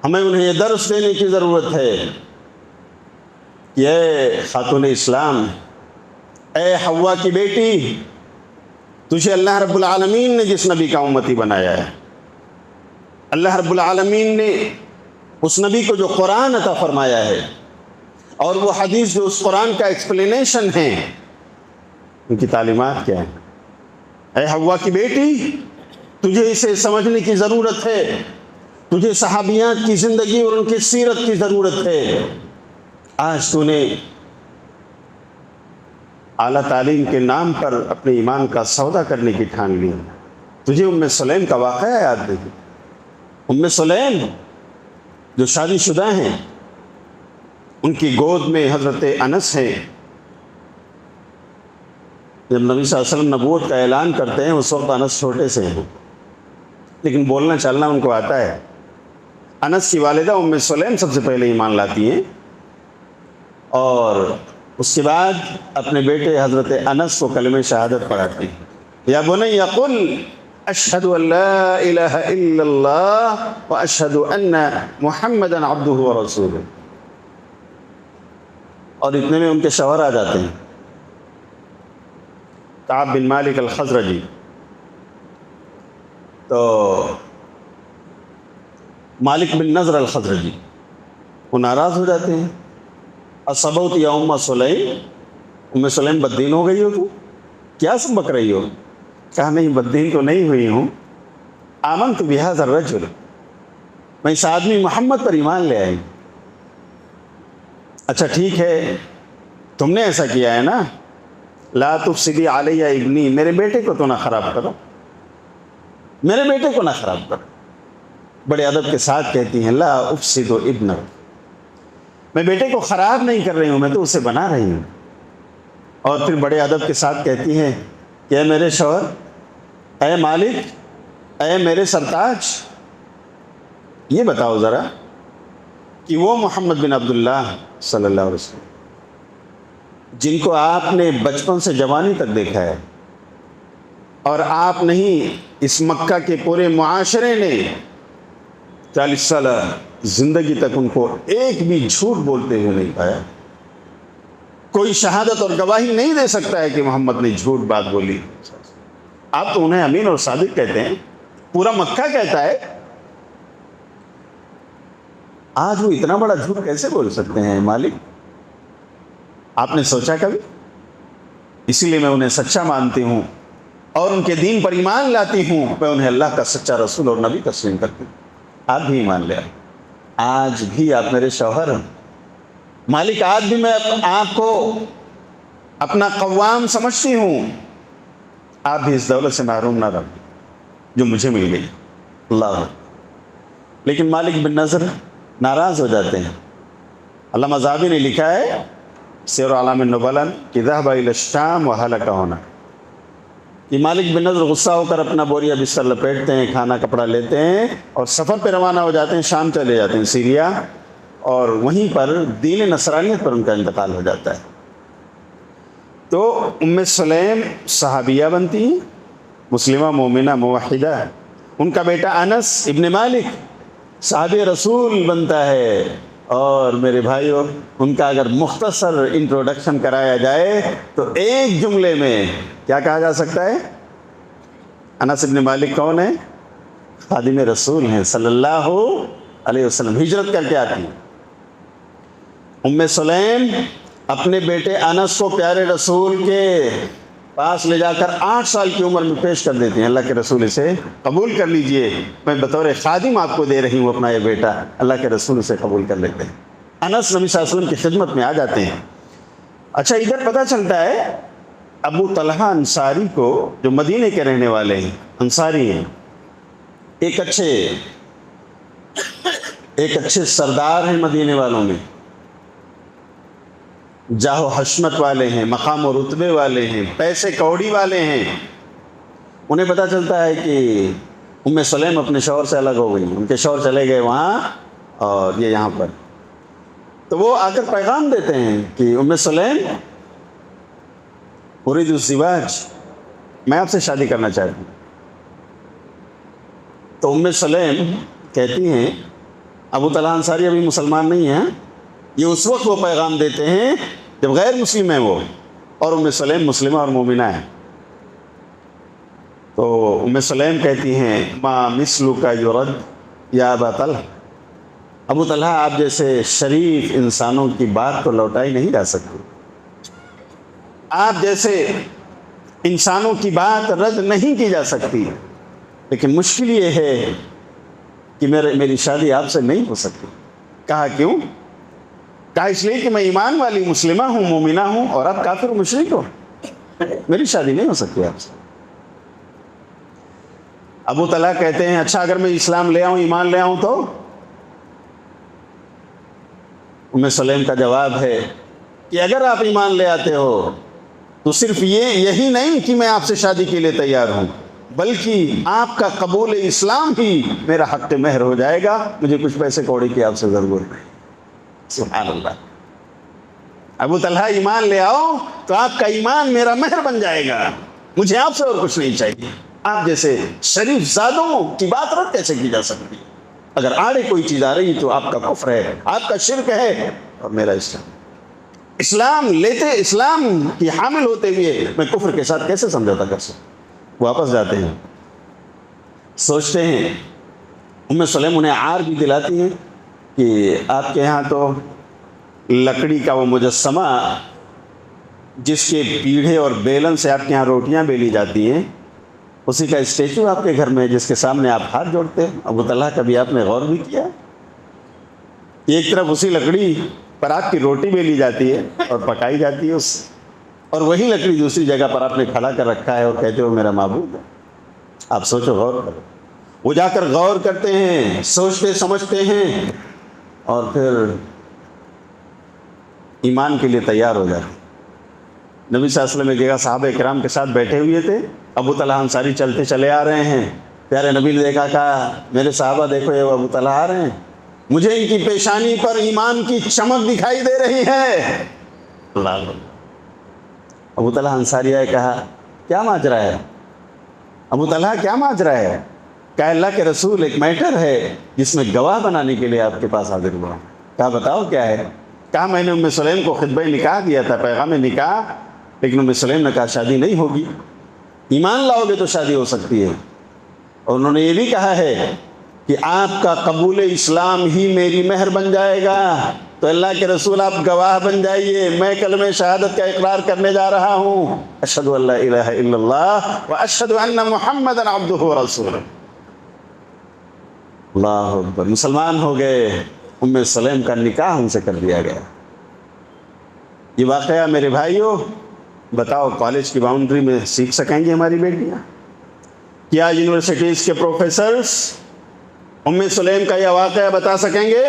ہمیں انہیں یہ درس دینے کی ضرورت ہے کہ اے خاتون اسلام، اے حوا کی بیٹی، تجھے اللہ رب العالمین نے جس نبی کا امتی بنایا ہے، اللہ رب العالمین نے اس نبی کو جو قرآن عطا فرمایا ہے اور وہ حدیث جو اس قرآن کا ایکسپلینیشن ہے، ان کی تعلیمات کیا ہیں؟ اے حوا کی بیٹی، تجھے اسے سمجھنے کی ضرورت ہے، تجھے صحابیات کی زندگی اور ان کی سیرت کی ضرورت ہے۔ آج تو نے اعلیٰ تعلیم کے نام پر اپنے ایمان کا سودا کرنے کی ٹھان لی۔ تجھے ام سلیم کا واقعہ یاد نہیں؟ ام سلیم جو شادی شدہ ہیں، ان کی گود میں حضرت انس ہیں۔ جب نبی صلی اللہ علیہ وسلم نبوت کا اعلان کرتے ہیں اس وقت انس چھوٹے سے ہیں، لیکن بولنا چلنا ان کو آتا ہے۔ انس کی والدہ ام سلیم سب سے پہلے ایمان لاتی ہیں، اور اس کے بعد اپنے بیٹے حضرت انس کو کلمہ شہادت پڑھاتی ہیں۔ یا بنی قل اشہد ان لا الہ الا اللہ واشہد ان محمدا عبدہ ورسولہ، اور اتنے میں ان کے شوہر آ جاتے ہیں، کعب بن مالک الخزرجی۔ تو مالک بن نضر الخزرجی وہ ناراض ہو جاتے ہیں۔ اصبوت یا ام سلیم، ام سلیم بددین ہو گئی ہو تو کیا سبق رہی ہو؟ کہا نہیں، بددین تو نہیں ہوئی ہوں، آمنت بہذا الرجل، میں اس آدمی محمد پر ایمان لے آئی۔ اچھا ٹھیک ہے، تم نے ایسا کیا ہے نا، لا تفسدی علی ابنی، میرے بیٹے کو تو نہ خراب کرو، میرے بیٹے کو نہ خراب کرو۔ بڑے ادب کے ساتھ کہتی ہیں لا افسد ابنہ، میں بیٹے کو خراب نہیں کر رہی ہوں، میں تو اسے بنا رہی ہوں۔ اور پھر بڑے ادب کے ساتھ کہتی ہیں کہ اے میرے شوہر، اے مالک، اے میرے سرتاج، یہ بتاؤ ذرا کہ وہ محمد بن عبداللہ صلی اللہ علیہ وسلم جن کو آپ نے بچپن سے جوانی تک دیکھا ہے، اور آپ نہیں اس مکہ کے پورے معاشرے نے 40 سالہ زندگی تک ان کو ایک بھی جھوٹ بولتے ہوئے نہیں پایا، کوئی شہادت اور گواہی نہیں دے سکتا ہے کہ محمد نے جھوٹ بات بولی۔ آپ تو انہیں امین اور صادق کہتے ہیں، پورا مکہ کہتا ہے، آج وہ اتنا بڑا جھوٹ کیسے بول سکتے ہیں مالک؟ آپ نے سوچا کبھی؟ اسی لیے میں انہیں سچا مانتی ہوں اور ان کے دین پر ایمان لاتی ہوں، میں انہیں اللہ کا سچا رسول اور نبی تسلیم کرتی ہوں۔ آپ بھی ایمان لے آئے، آج بھی آپ میرے شوہر ہیں مالک، آج بھی میں آپ کو اپنا قوام سمجھتی ہوں، آپ بھی اس دولت سے محروم نہ رہو جو مجھے مل گئی۔ اللہ، لیکن مالک بن نضر ناراض ہو جاتے ہیں۔ علامہ ذہبی نے لکھا ہے سیر اعلام النبلاء کہ ذهب الى الشام وهلك ہونا، کہ مالک بن نضر غصہ ہو کر اپنا بوریا بستر لپیٹتے ہیں، کھانا کپڑا لیتے ہیں اور سفر پہ روانہ ہو جاتے ہیں، شام چلے جاتے ہیں، سیریا، اور وہیں پر دین نصرانیت پر ان کا انتقال ہو جاتا ہے۔ تو ام سلیم صحابیہ بنتی ہیں، مسلمہ مومنہ موحدہ، ان کا بیٹا انس ابن مالک صحابی رسول بنتا ہے۔ اور میرے بھائیو، ان کا اگر مختصر انٹروڈکشن کرایا جائے تو ایک جملے میں کیا کہا جا سکتا ہے؟ انس ابن مالک کون ہے؟ خادم رسول ہیں صلی اللہ علیہ وسلم، ہجرت کر کے آتی ہیں۔ ام سلیم اپنے بیٹے انس کو پیارے رسول کے پاس لے جا کر 8 سال کی عمر میں پیش کر دیتی ہیں، اللہ کے رسول اسے قبول کر لیجئے، میں بطور خادم آپ کو دے رہی ہوں اپنا یہ بیٹا، اللہ کے رسول اسے قبول کر لیتے ہیں۔ انس نبی صلی اللہ علیہ وسلم کی خدمت میں آ جاتے ہیں۔ اچھا، ادھر پتہ چلتا ہے ابو طلحہ انصاری کو، جو مدینے کے رہنے والے ہیں، انصاری ہیں، ایک اچھے سردار ہیں مدینے والوں میں، جاہ و حشمت والے ہیں، مقام و رتبے والے ہیں، پیسے کوڑی والے ہیں۔ انہیں پتہ چلتا ہے کہ ام سلیم اپنے شوہر سے الگ ہو گئی، ان کے شوہر چلے گئے وہاں اور یہ یہاں پر، تو وہ آ کر پیغام دیتے ہیں کہ ام سلیم اريد الزواج، میں آپ سے شادی کرنا چاہتی ہوں۔ تو ام سلیم کہتی ہیں، ابو طلحہ انصاری ابھی مسلمان نہیں ہیں، یہ اس وقت وہ پیغام دیتے ہیں جب غیر مسلم ہیں وہ، اور ام سلیم مسلمہ اور مومنہ ہیں۔ تو ام سلیم کہتی ہیں ما مثلک یرد یا ابا طلحہ، ابو طلحہ آپ جیسے شریف انسانوں کی بات تو لوٹائی نہیں جا سکتی، آپ جیسے انسانوں کی بات رد نہیں کی جا سکتی، لیکن مشکل یہ ہے کہ میری شادی آپ سے نہیں ہو سکتی۔ کہا کیوں؟ کہا اس لیے کہ میں ایمان والی مسلمہ ہوں، مومنہ ہوں، اور آپ کافر و مشرک ہو، میری شادی نہیں ہو سکتی آپ سے۔ ابو طلحہ کہتے ہیں اچھا اگر میں اسلام لے آؤں، ایمان لے آؤں تو؟ ام سلیم کا جواب ہے کہ اگر آپ ایمان لے آتے ہو تو صرف یہی نہیں کہ میں آپ سے شادی کے لیے تیار ہوں، بلکہ آپ کا قبول اسلام ہی میرا حق مہر ہو جائے گا، مجھے کچھ پیسے کوڑی کی آپ سے ضرورت نہیں۔ سبحان اللہ۔ ابو طلحہ ایمان لے آؤ تو آپ کا ایمان میرا مہر بن جائے گا، مجھے آپ سے اور کچھ نہیں چاہیے۔ آپ جیسے شریف زادوں کی بات رد کیسے کی جا سکتی؟ اگر آڑے کوئی چیز آ رہی تو آپ کا کفر ہے، آپ کا شرک ہے، اور میرا اسلام اسلام کی حامل ہوتے ہوئے میں کفر کے ساتھ کیسے سمجھوتا کر سکوں؟ واپس جاتے ہیں، سوچتے ہیں، ام سلیم انہیں عار بھی دلاتی ہیں کہ آپ کے یہاں تو لکڑی کا وہ مجسمہ جس کے پیڑھے اور بیلن سے آپ کے یہاں روٹیاں بیلی جاتی ہیں، اسی کا اسٹیچو آپ کے گھر میں ہے جس کے سامنے آپ ہاتھ جوڑتے ہیں۔ ابو طلحہ کبھی آپ نے غور بھی کیا؟ ایک طرف اسی لکڑی پر آپ کی روٹی بیلی جاتی ہے اور پکائی جاتی ہے اس سے، اور وہی لکڑی دوسری جگہ پر آپ نے کھڑا کر رکھا ہے اور کہتے ہو میرا معبود ہے۔ آپ سوچو، غور کرو۔ وہ جا کر غور کرتے ہیں، سوچتے سمجھتے ہیں، اور پھر ایمان کے لیے تیار ہو جاتے ہیں۔ نبی صلی اللہ علیہ وسلم ایک جگہ صحابہ کرام کے ساتھ بیٹھے ہوئے تھے، ابو طلحہ انصاری چلتے چلے آ رہے ہیں، پیارے نبی نے دیکھا، کہا میرے صحابہ دیکھو یہ ابو طلحہ آ رہے ہیں، مجھے ان کی پیشانی پر ایمان کی چمک دکھائی دے رہی ہے۔ اللہ، ابو طلحہ انصاری آئے، کہا کیا ماجرا ہے؟ ابو طلحہ کیا ماجرا ہے؟ کہا اللہ کے رسول ایک میٹر ہے جس میں گواہ بنانے کے لیے آپ کے پاس حاضر ہوا۔ کہا بتاؤ کیا ہے؟ کہا میں نے ام سلیم کو خطبہ نکاح دیا تھا، پیغام نکاح، لیکن ام سلیم نے کہا شادی نہیں ہوگی، ایمان لاؤ گے تو شادی ہو سکتی ہے، اور انہوں نے یہ بھی کہا ہے کہ آپ کا قبول اسلام ہی میری مہر بن جائے گا، تو اللہ کے رسول آپ گواہ بن جائیے، میں کلمہ شہادت کا اقرار کرنے جا رہا ہوں، اشہد ان لا الہ الا اللہ واشہد ان محمدا عبدہ ورسولہ۔ اللہ اکبر، مسلمان ہو گئے، ام سلیم کا نکاح ان سے کر دیا گیا۔ یہ واقعہ میرے بھائیوں، بتاؤ کالج کی باؤنڈری میں سیکھ سکیں گی ہماری بیٹیاں؟ کیا یونیورسٹیز کے پروفیسرز ام سلیم کا یہ واقعہ بتا سکیں گے؟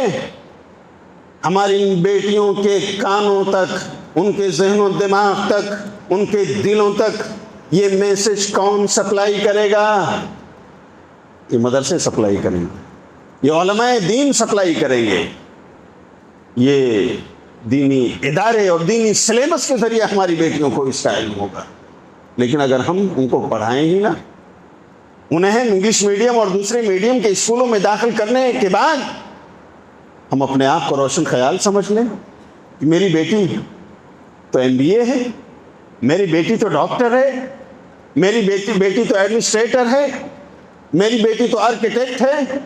ہماری ان بیٹیوں کے کانوں تک، ان کے ذہن و دماغ تک، ان کے دلوں تک یہ میسج کون سپلائی کرے گا؟ یہ مدرسے سپلائی کریں گے، یہ علماء دین سپلائی کریں گے، یہ دینی ادارے اور دینی سلیبس کے ذریعے ہماری بیٹیوں کو اس کا علم ہوگا۔ لیکن اگر ہم ان کو پڑھائیں ہی نہ، انہیں انگلش میڈیم اور دوسرے میڈیم کے اسکولوں میں داخل کرنے کے بعد ہم اپنے آپ کو روشن خیال سمجھ لیں کہ میری بیٹی تو MBA ہے، میری بیٹی تو ڈاکٹر ہے، میری بیٹی تو ایڈمنسٹریٹر ہے، میری بیٹی تو آرکیٹیکٹ ہے،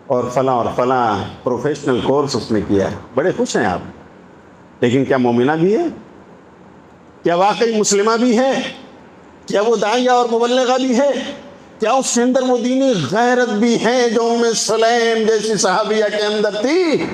اور فلاں پروفیشنل کورس اس نے کیا ہے، بڑے خوش ہیں آپ۔ لیکن کیا مومنہ بھی ہے؟ کیا واقعی مسلمہ بھی ہے؟ کیا وہ داعیہ اور مبلغہ بھی ہے؟ کیا اس کے اندر وہ دینی غیرت بھی ہے جو ام سلیم جیسی صحابیہ کے اندر تھی؟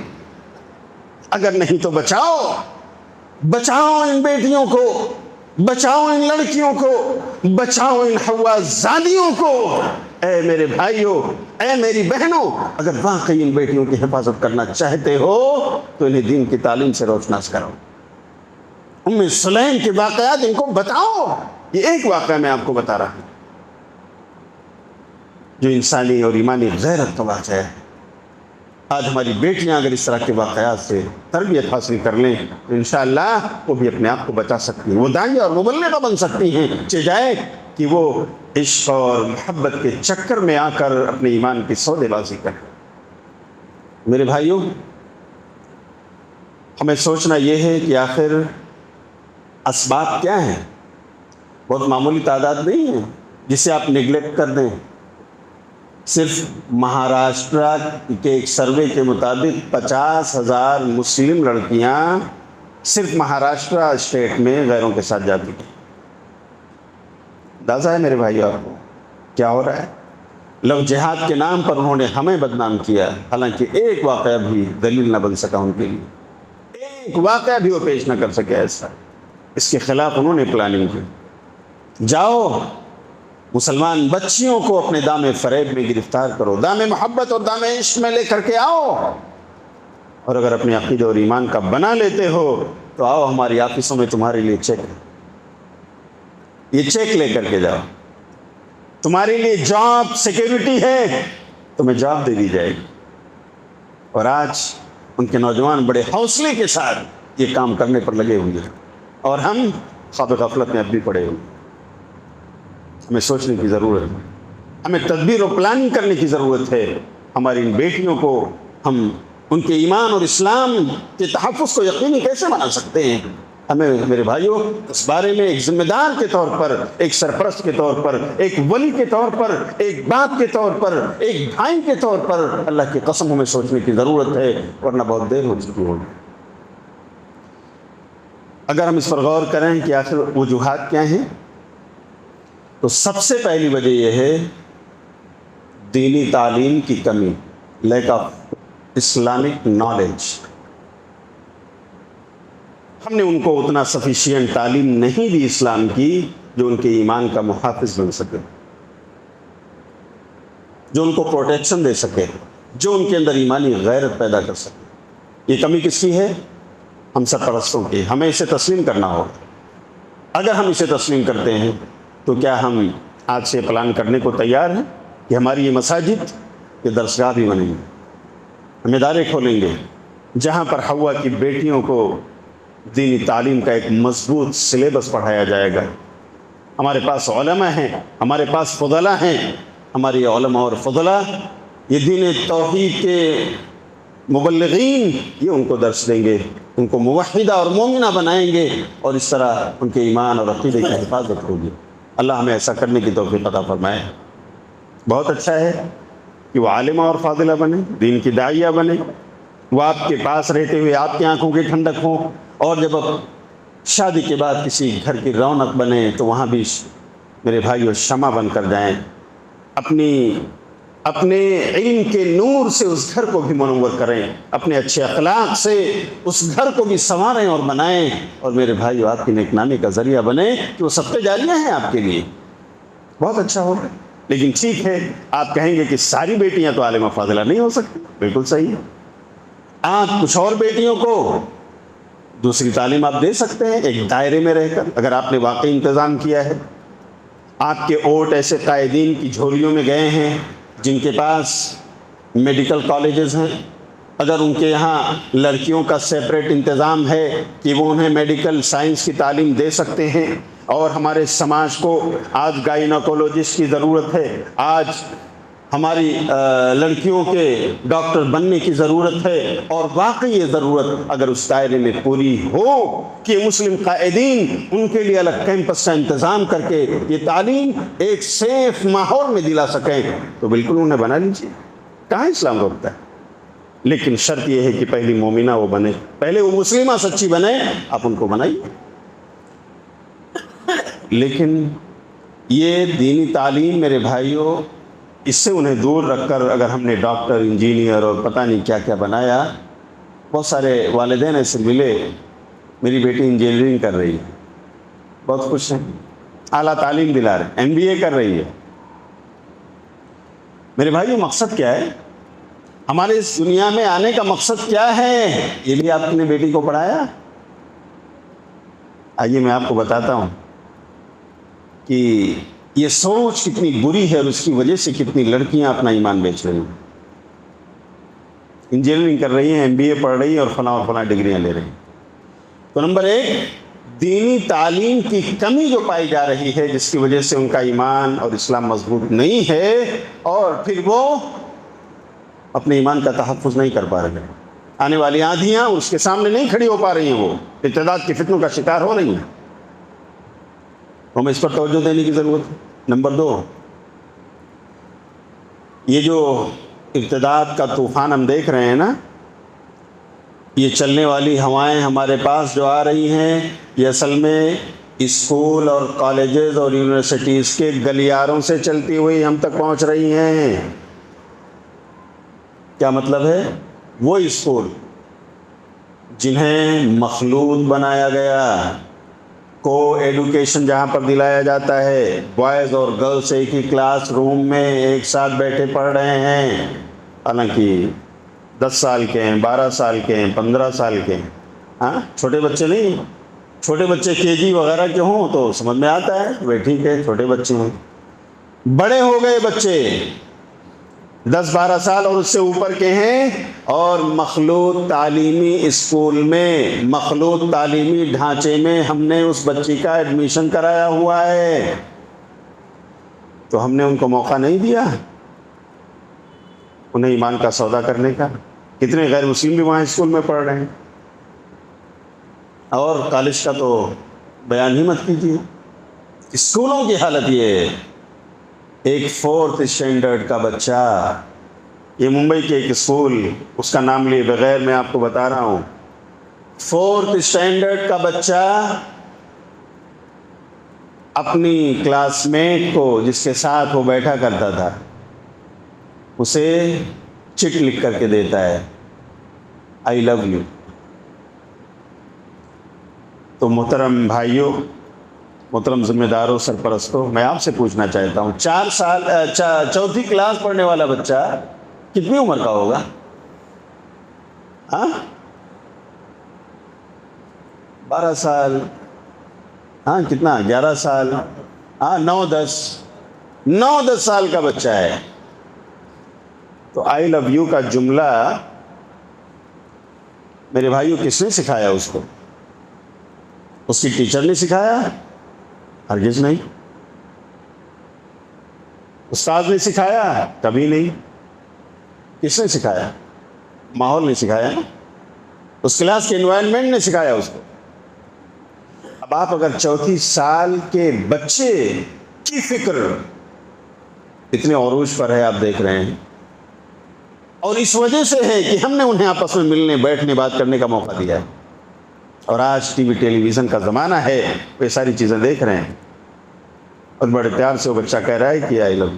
اگر نہیں تو بچاؤ ان بیٹیوں کو، بچاؤ ان لڑکیوں کو، بچاؤ ان حوا زادیوں کو۔ اے میرے بھائیوں، اے میری بہنوں، اگر واقعی ان بیٹیوں کی حفاظت کرنا چاہتے ہو تو انہیں دین کی تعلیم سے روشناس کرو۔ ام سلیم کے واقعات ان کو بتاؤ۔ یہ ایک واقعہ میں آپ کو بتا رہا ہوں جو انسانی اور ایمانی غیرت کا واقعہ ہے۔ آج ہماری بیٹیاں اگر اس طرح کے واقعات سے تربیت حاصل کر لیں تو انشاءاللہ وہ بھی اپنے آپ کو بچا سکتی ہیں، وہ داعیہ اور مبلغہ بن سکتی ہیں، چاہے کہ وہ عشق اور محبت کے چکر میں آ کر اپنے ایمان کی سودے بازی کریں۔ میرے بھائیوں، ہمیں سوچنا یہ ہے کہ آخر اسباب کیا ہیں؟ بہت معمولی تعداد نہیں ہے جسے آپ نگلیکٹ کر دیں۔ صرف مہاراشٹرا کے ایک سروے کے مطابق 50,000 مسلم لڑکیاں صرف مہاراشٹرا اسٹیٹ میں غیروں کے ساتھ جاتی ہیں۔ اندازہ ہے میرے بھائی آپ کو کیا ہو رہا ہے؟ لو جہاد کے نام پر انہوں نے ہمیں بدنام کیا، حالانکہ ایک واقعہ بھی دلیل نہ بن سکا ان کے لیے، ایک واقعہ بھی وہ پیش نہ کر سکے ایسا، اس کے خلاف انہوں نے پلاننگ کی۔ جاؤ مسلمان بچیوں کو اپنے دام فریب میں گرفتار کرو، دام محبت اور دام عشق میں لے کر کے آؤ، اور اگر اپنے عقیدے اور ایمان کا بنا لیتے ہو تو آؤ ہماری آفسوں میں تمہارے لیے چیک ہے، یہ چیک لے کر کے جاؤ، تمہارے لیے جاب سیکیورٹی ہے، تمہیں جاب دے دی جائے گی۔ اور آج ان کے نوجوان بڑے حوصلے کے ساتھ یہ کام کرنے پر لگے ہوئے ہیں، اور ہم خواب غفلت میں اب بھی پڑے ہوئے ہیں۔ ہمیں سوچنے کی ضرورت ہے، ہمیں تدبیر و پلاننگ کرنے کی ضرورت ہے۔ ہماری ان بیٹیوں کو ہم ان کے ایمان اور اسلام کے تحفظ کو یقینی کیسے بنا سکتے ہیں؟ ہمیں میرے بھائیوں اس بارے میں ایک ذمہ دار کے طور پر، ایک سرپرست کے طور پر، ایک ولی کے طور پر، ایک باپ کے طور پر، ایک بھائی کے طور پر اللہ کی قسم ہمیں سوچنے کی ضرورت ہے، ورنہ بہت دیر ہو چکی ہوگی۔ اگر ہم اس پر غور کریں کہ آخر وجوہات کیا ہیں، تو سب سے پہلی وجہ یہ ہے دینی تعلیم کی کمی، لیک آف اسلامک نالج۔ ہم نے ان کو اتنا سفیشینٹ تعلیم نہیں دی اسلام کی جو ان کے ایمان کا محافظ بن سکے، جو ان کو پروٹیکشن دے سکے، جو ان کے اندر ایمانی غیرت پیدا کر سکے۔ یہ کمی کس کی ہے؟ ہم سرپرستوں کی۔ ہمیں اسے تسلیم کرنا ہوگا۔ اگر ہم اسے تسلیم کرتے ہیں تو کیا ہم آج سے پلان کرنے کو تیار ہیں کہ ہماری یہ مساجد یہ درسگاہ بھی بنیں گے، ہم ادارے کھولیں گے جہاں پر حوا کی بیٹیوں کو دینی تعلیم کا ایک مضبوط سلیبس پڑھایا جائے گا۔ ہمارے پاس علماء ہیں، ہمارے پاس فضلاء ہیں، ہمارے یہ علماء اور فضلاء یہ دین توحید کے مبلغین یہ ان کو درس دیں گے، ان کو موحدہ اور مومنہ بنائیں گے، اور اس طرح ان کے ایمان اور عقیدے کی حفاظت ہوگی۔ اللہ ہمیں ایسا کرنے کی توفیق عطا فرمائے۔ بہت اچھا ہے کہ وہ عالمہ اور فاضلہ بنے، دین کی داعیہ بنے، وہ آپ کے پاس رہتے ہوئے آپ کی آنکھوں کی ٹھنڈک ہوں، اور جب اب شادی کے بعد کسی گھر کی رونق بنے تو وہاں بھی میرے بھائیو شمع بن کر جائیں، اپنے علم کے نور سے اس گھر کو بھی منور کریں، اپنے اچھے اخلاق سے اس گھر کو بھی سنواریں اور بنائیں، اور میرے بھائیو آپ کی نیک نامی کا ذریعہ بنے کہ وہ صدقہ جاریہ ہیں آپ کے لیے۔ بہت اچھا ہوگا۔ لیکن ٹھیک ہے، آپ کہیں گے کہ ساری بیٹیاں تو عالمہ فاضلہ نہیں ہو سکتی، بالکل صحیح ہے۔ آپ کچھ اور بیٹیوں کو دوسری تعلیم آپ دے سکتے ہیں ایک دائرے میں رہ کر، اگر آپ نے واقعی انتظام کیا ہے۔ آپ کے اوٹ ایسے قائدین کی جھولیوں میں گئے ہیں جن کے پاس میڈیکل کالجز ہیں، اگر ان کے یہاں لڑکیوں کا سیپریٹ انتظام ہے کہ وہ انہیں میڈیکل سائنس کی تعلیم دے سکتے ہیں، اور ہمارے سماج کو آج گائناکولوجسٹ کی ضرورت ہے، آج ہماری لڑکیوں کے ڈاکٹر بننے کی ضرورت ہے، اور واقعی یہ ضرورت اگر اس دائرے میں پوری ہو کہ مسلم قائدین ان کے لیے الگ کیمپس کا انتظام کر کے یہ تعلیم ایک سیف ماحول میں دلا سکیں تو بالکل انہیں بنا لیجیے، کہاں اسلام روکتا ہے۔ لیکن شرط یہ ہے کہ پہلی مومنہ وہ بنے، پہلے وہ مسلمہ سچی بنے، آپ ان کو بنائیے۔ لیکن یہ دینی تعلیم میرے بھائیوں، اس سے انہیں دور رکھ کر اگر ہم نے ڈاکٹر، انجینئر اور پتہ نہیں کیا کیا بنایا۔ بہت سارے والدین ایسے ملے، میری بیٹی انجینئرنگ کر رہی ہے، بہت خوش ہیں، اعلیٰ تعلیم دلا رہے، MBA کر رہی ہے۔ میرے بھائیوں مقصد کیا ہے؟ ہمارے اس دنیا میں آنے کا مقصد کیا ہے؟ یہ بھی آپ نے بیٹی کو پڑھایا؟ آئیے میں آپ کو بتاتا ہوں کہ یہ سوچ کتنی بری ہے اور اس کی وجہ سے کتنی لڑکیاں اپنا ایمان بیچ رہی ہیں۔ انجینئرنگ کر رہی ہیں، MBA پڑھ رہی ہیں اور فلاں ڈگریاں لے رہی ہیں۔ تو نمبر 1 دینی تعلیم کی کمی جو پائی جا رہی ہے، جس کی وجہ سے ان کا ایمان اور اسلام مضبوط نہیں ہے، اور پھر وہ اپنے ایمان کا تحفظ نہیں کر پا رہے ہیں۔ آنے والی آندھیاں اس کے سامنے نہیں کھڑی ہو پا رہی ہیں، وہ ارتداد کے فتنوں کا شکار ہو رہی ہیں۔ ہمیں اس پر توجہ دینے کی ضرورت ہے۔ نمبر 2 یہ جو ارتداد کا طوفان ہم دیکھ رہے ہیں نا، یہ چلنے والی ہوائیں ہمارے پاس جو آ رہی ہیں، یہ اصل میں اسکول اور کالجز اور یونیورسٹیز کے گلیاروں سے چلتی ہوئی ہم تک پہنچ رہی ہیں۔ کیا مطلب ہے؟ وہ اسکول جنہیں مخلوط بنایا گیا، کو ایڈوکیشن جہاں پر دلایا جاتا ہے، بوائز اور گرلس ایک ہی کلاس روم میں ایک ساتھ بیٹھے پڑھ رہے ہیں، حالانکہ 10 سال کے ہیں، 12 سال کے ہیں، 15 سال کے ہیں۔ ہاں، چھوٹے بچے نہیں، چھوٹے بچے KG وغیرہ کے ہوں تو سمجھ میں آتا ہے، وہ ٹھیک ہے، چھوٹے بچے ہیں۔ بڑے ہو گئے بچے 10-12 سال اور اس سے اوپر کے ہیں، اور مخلوط تعلیمی اسکول میں، مخلوط تعلیمی ڈھانچے میں ہم نے اس بچی کا ایڈمیشن کرایا ہوا ہے، تو ہم نے ان کو موقع نہیں دیا انہیں ایمان کا سودا کرنے کا۔ کتنے غیر مسلم بھی وہاں اسکول میں پڑھ رہے ہیں، اور کالج کا تو بیان ہی مت کیجیے۔ اسکولوں کی حالت یہ ہے، ایک 4th اسٹینڈرڈ کا بچہ، یہ ممبئی کے ایک اسکول، اس کا نام لیے بغیر میں آپ کو بتا رہا ہوں، 4th اسٹینڈرڈ کا بچہ اپنی کلاس میٹ کو، جس کے ساتھ وہ بیٹھا کرتا تھا، اسے چٹ لکھ کر کے دیتا ہے آئی لو یو۔ تو محترم بھائیوں، محترم ذمہ داروں، سرپرستوں، میں آپ سے پوچھنا چاہتا ہوں، 4 سال 4تھی کلاس پڑھنے والا بچہ کتنی عمر کا ہوگا؟ ہاں، 12 سال، ہاں کتنا، 11 سال، ہاں 9-10 سال کا بچہ ہے۔ تو آئی لو یو کا جملہ میرے بھائیوں کس نے سکھایا اس کو؟ اس کی ٹیچر نے سکھایا؟ ہرگز نہیں۔ استاد نے سکھایا؟ کبھی نہیں۔ کس نے سکھایا؟ ماحول نے سکھایا، اس کلاس کے انوائرمنٹ نے سکھایا اس کو۔ اب آپ اگر 34 سال کے بچے کی فکر اتنے عروج پر ہے، آپ دیکھ رہے ہیں، اور اس وجہ سے ہے کہ ہم نے انہیں آپس میں ملنے، بیٹھنے، بات کرنے کا موقع دیا ہے، اور آج ٹی وی ٹیلی ویژن کا زمانہ ہے، وہ ساری چیزیں دیکھ رہے ہیں، اور بڑے پیار سے وہ بچہ کہہ رہا ہے کہ آئی لو یو۔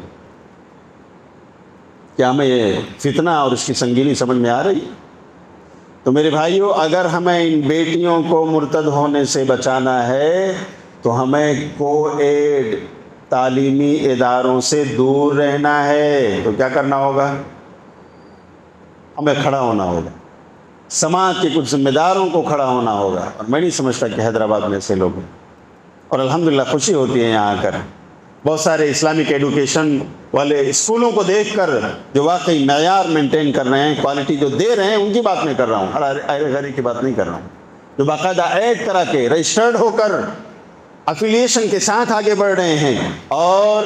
کیا ہمیں یہ فتنہ اور اس کی سنگینی سمجھ میں آ رہی ہے؟ تو میرے بھائیوں، اگر ہمیں ان بیٹیوں کو مرتد ہونے سے بچانا ہے تو ہمیں کو ایڈ تعلیمی اداروں سے دور رہنا ہے۔ تو کیا کرنا ہوگا؟ ہمیں کھڑا ہونا ہوگا، سماج کے کچھ ذمہ داروں کو کھڑا ہونا ہوگا، اور میں نہیں سمجھتا کہ حیدرآباد میں ایسے لوگ ہیں، اور الحمدللہ خوشی ہوتی ہے یہاں آ کر بہت سارے اسلامک ایڈوکیشن والے اسکولوں کو دیکھ کر جو واقعی معیار مینٹین کر رہے ہیں، کوالٹی جو دے رہے ہیں، ان کی بات نہیں کر رہا ہوں، ہر غیری کی بات نہیں کر رہا ہوں، جو باقاعدہ ایڈ کرا کے رجسٹرڈ ہو کر افیلیشن کے ساتھ آگے بڑھ رہے ہیں، اور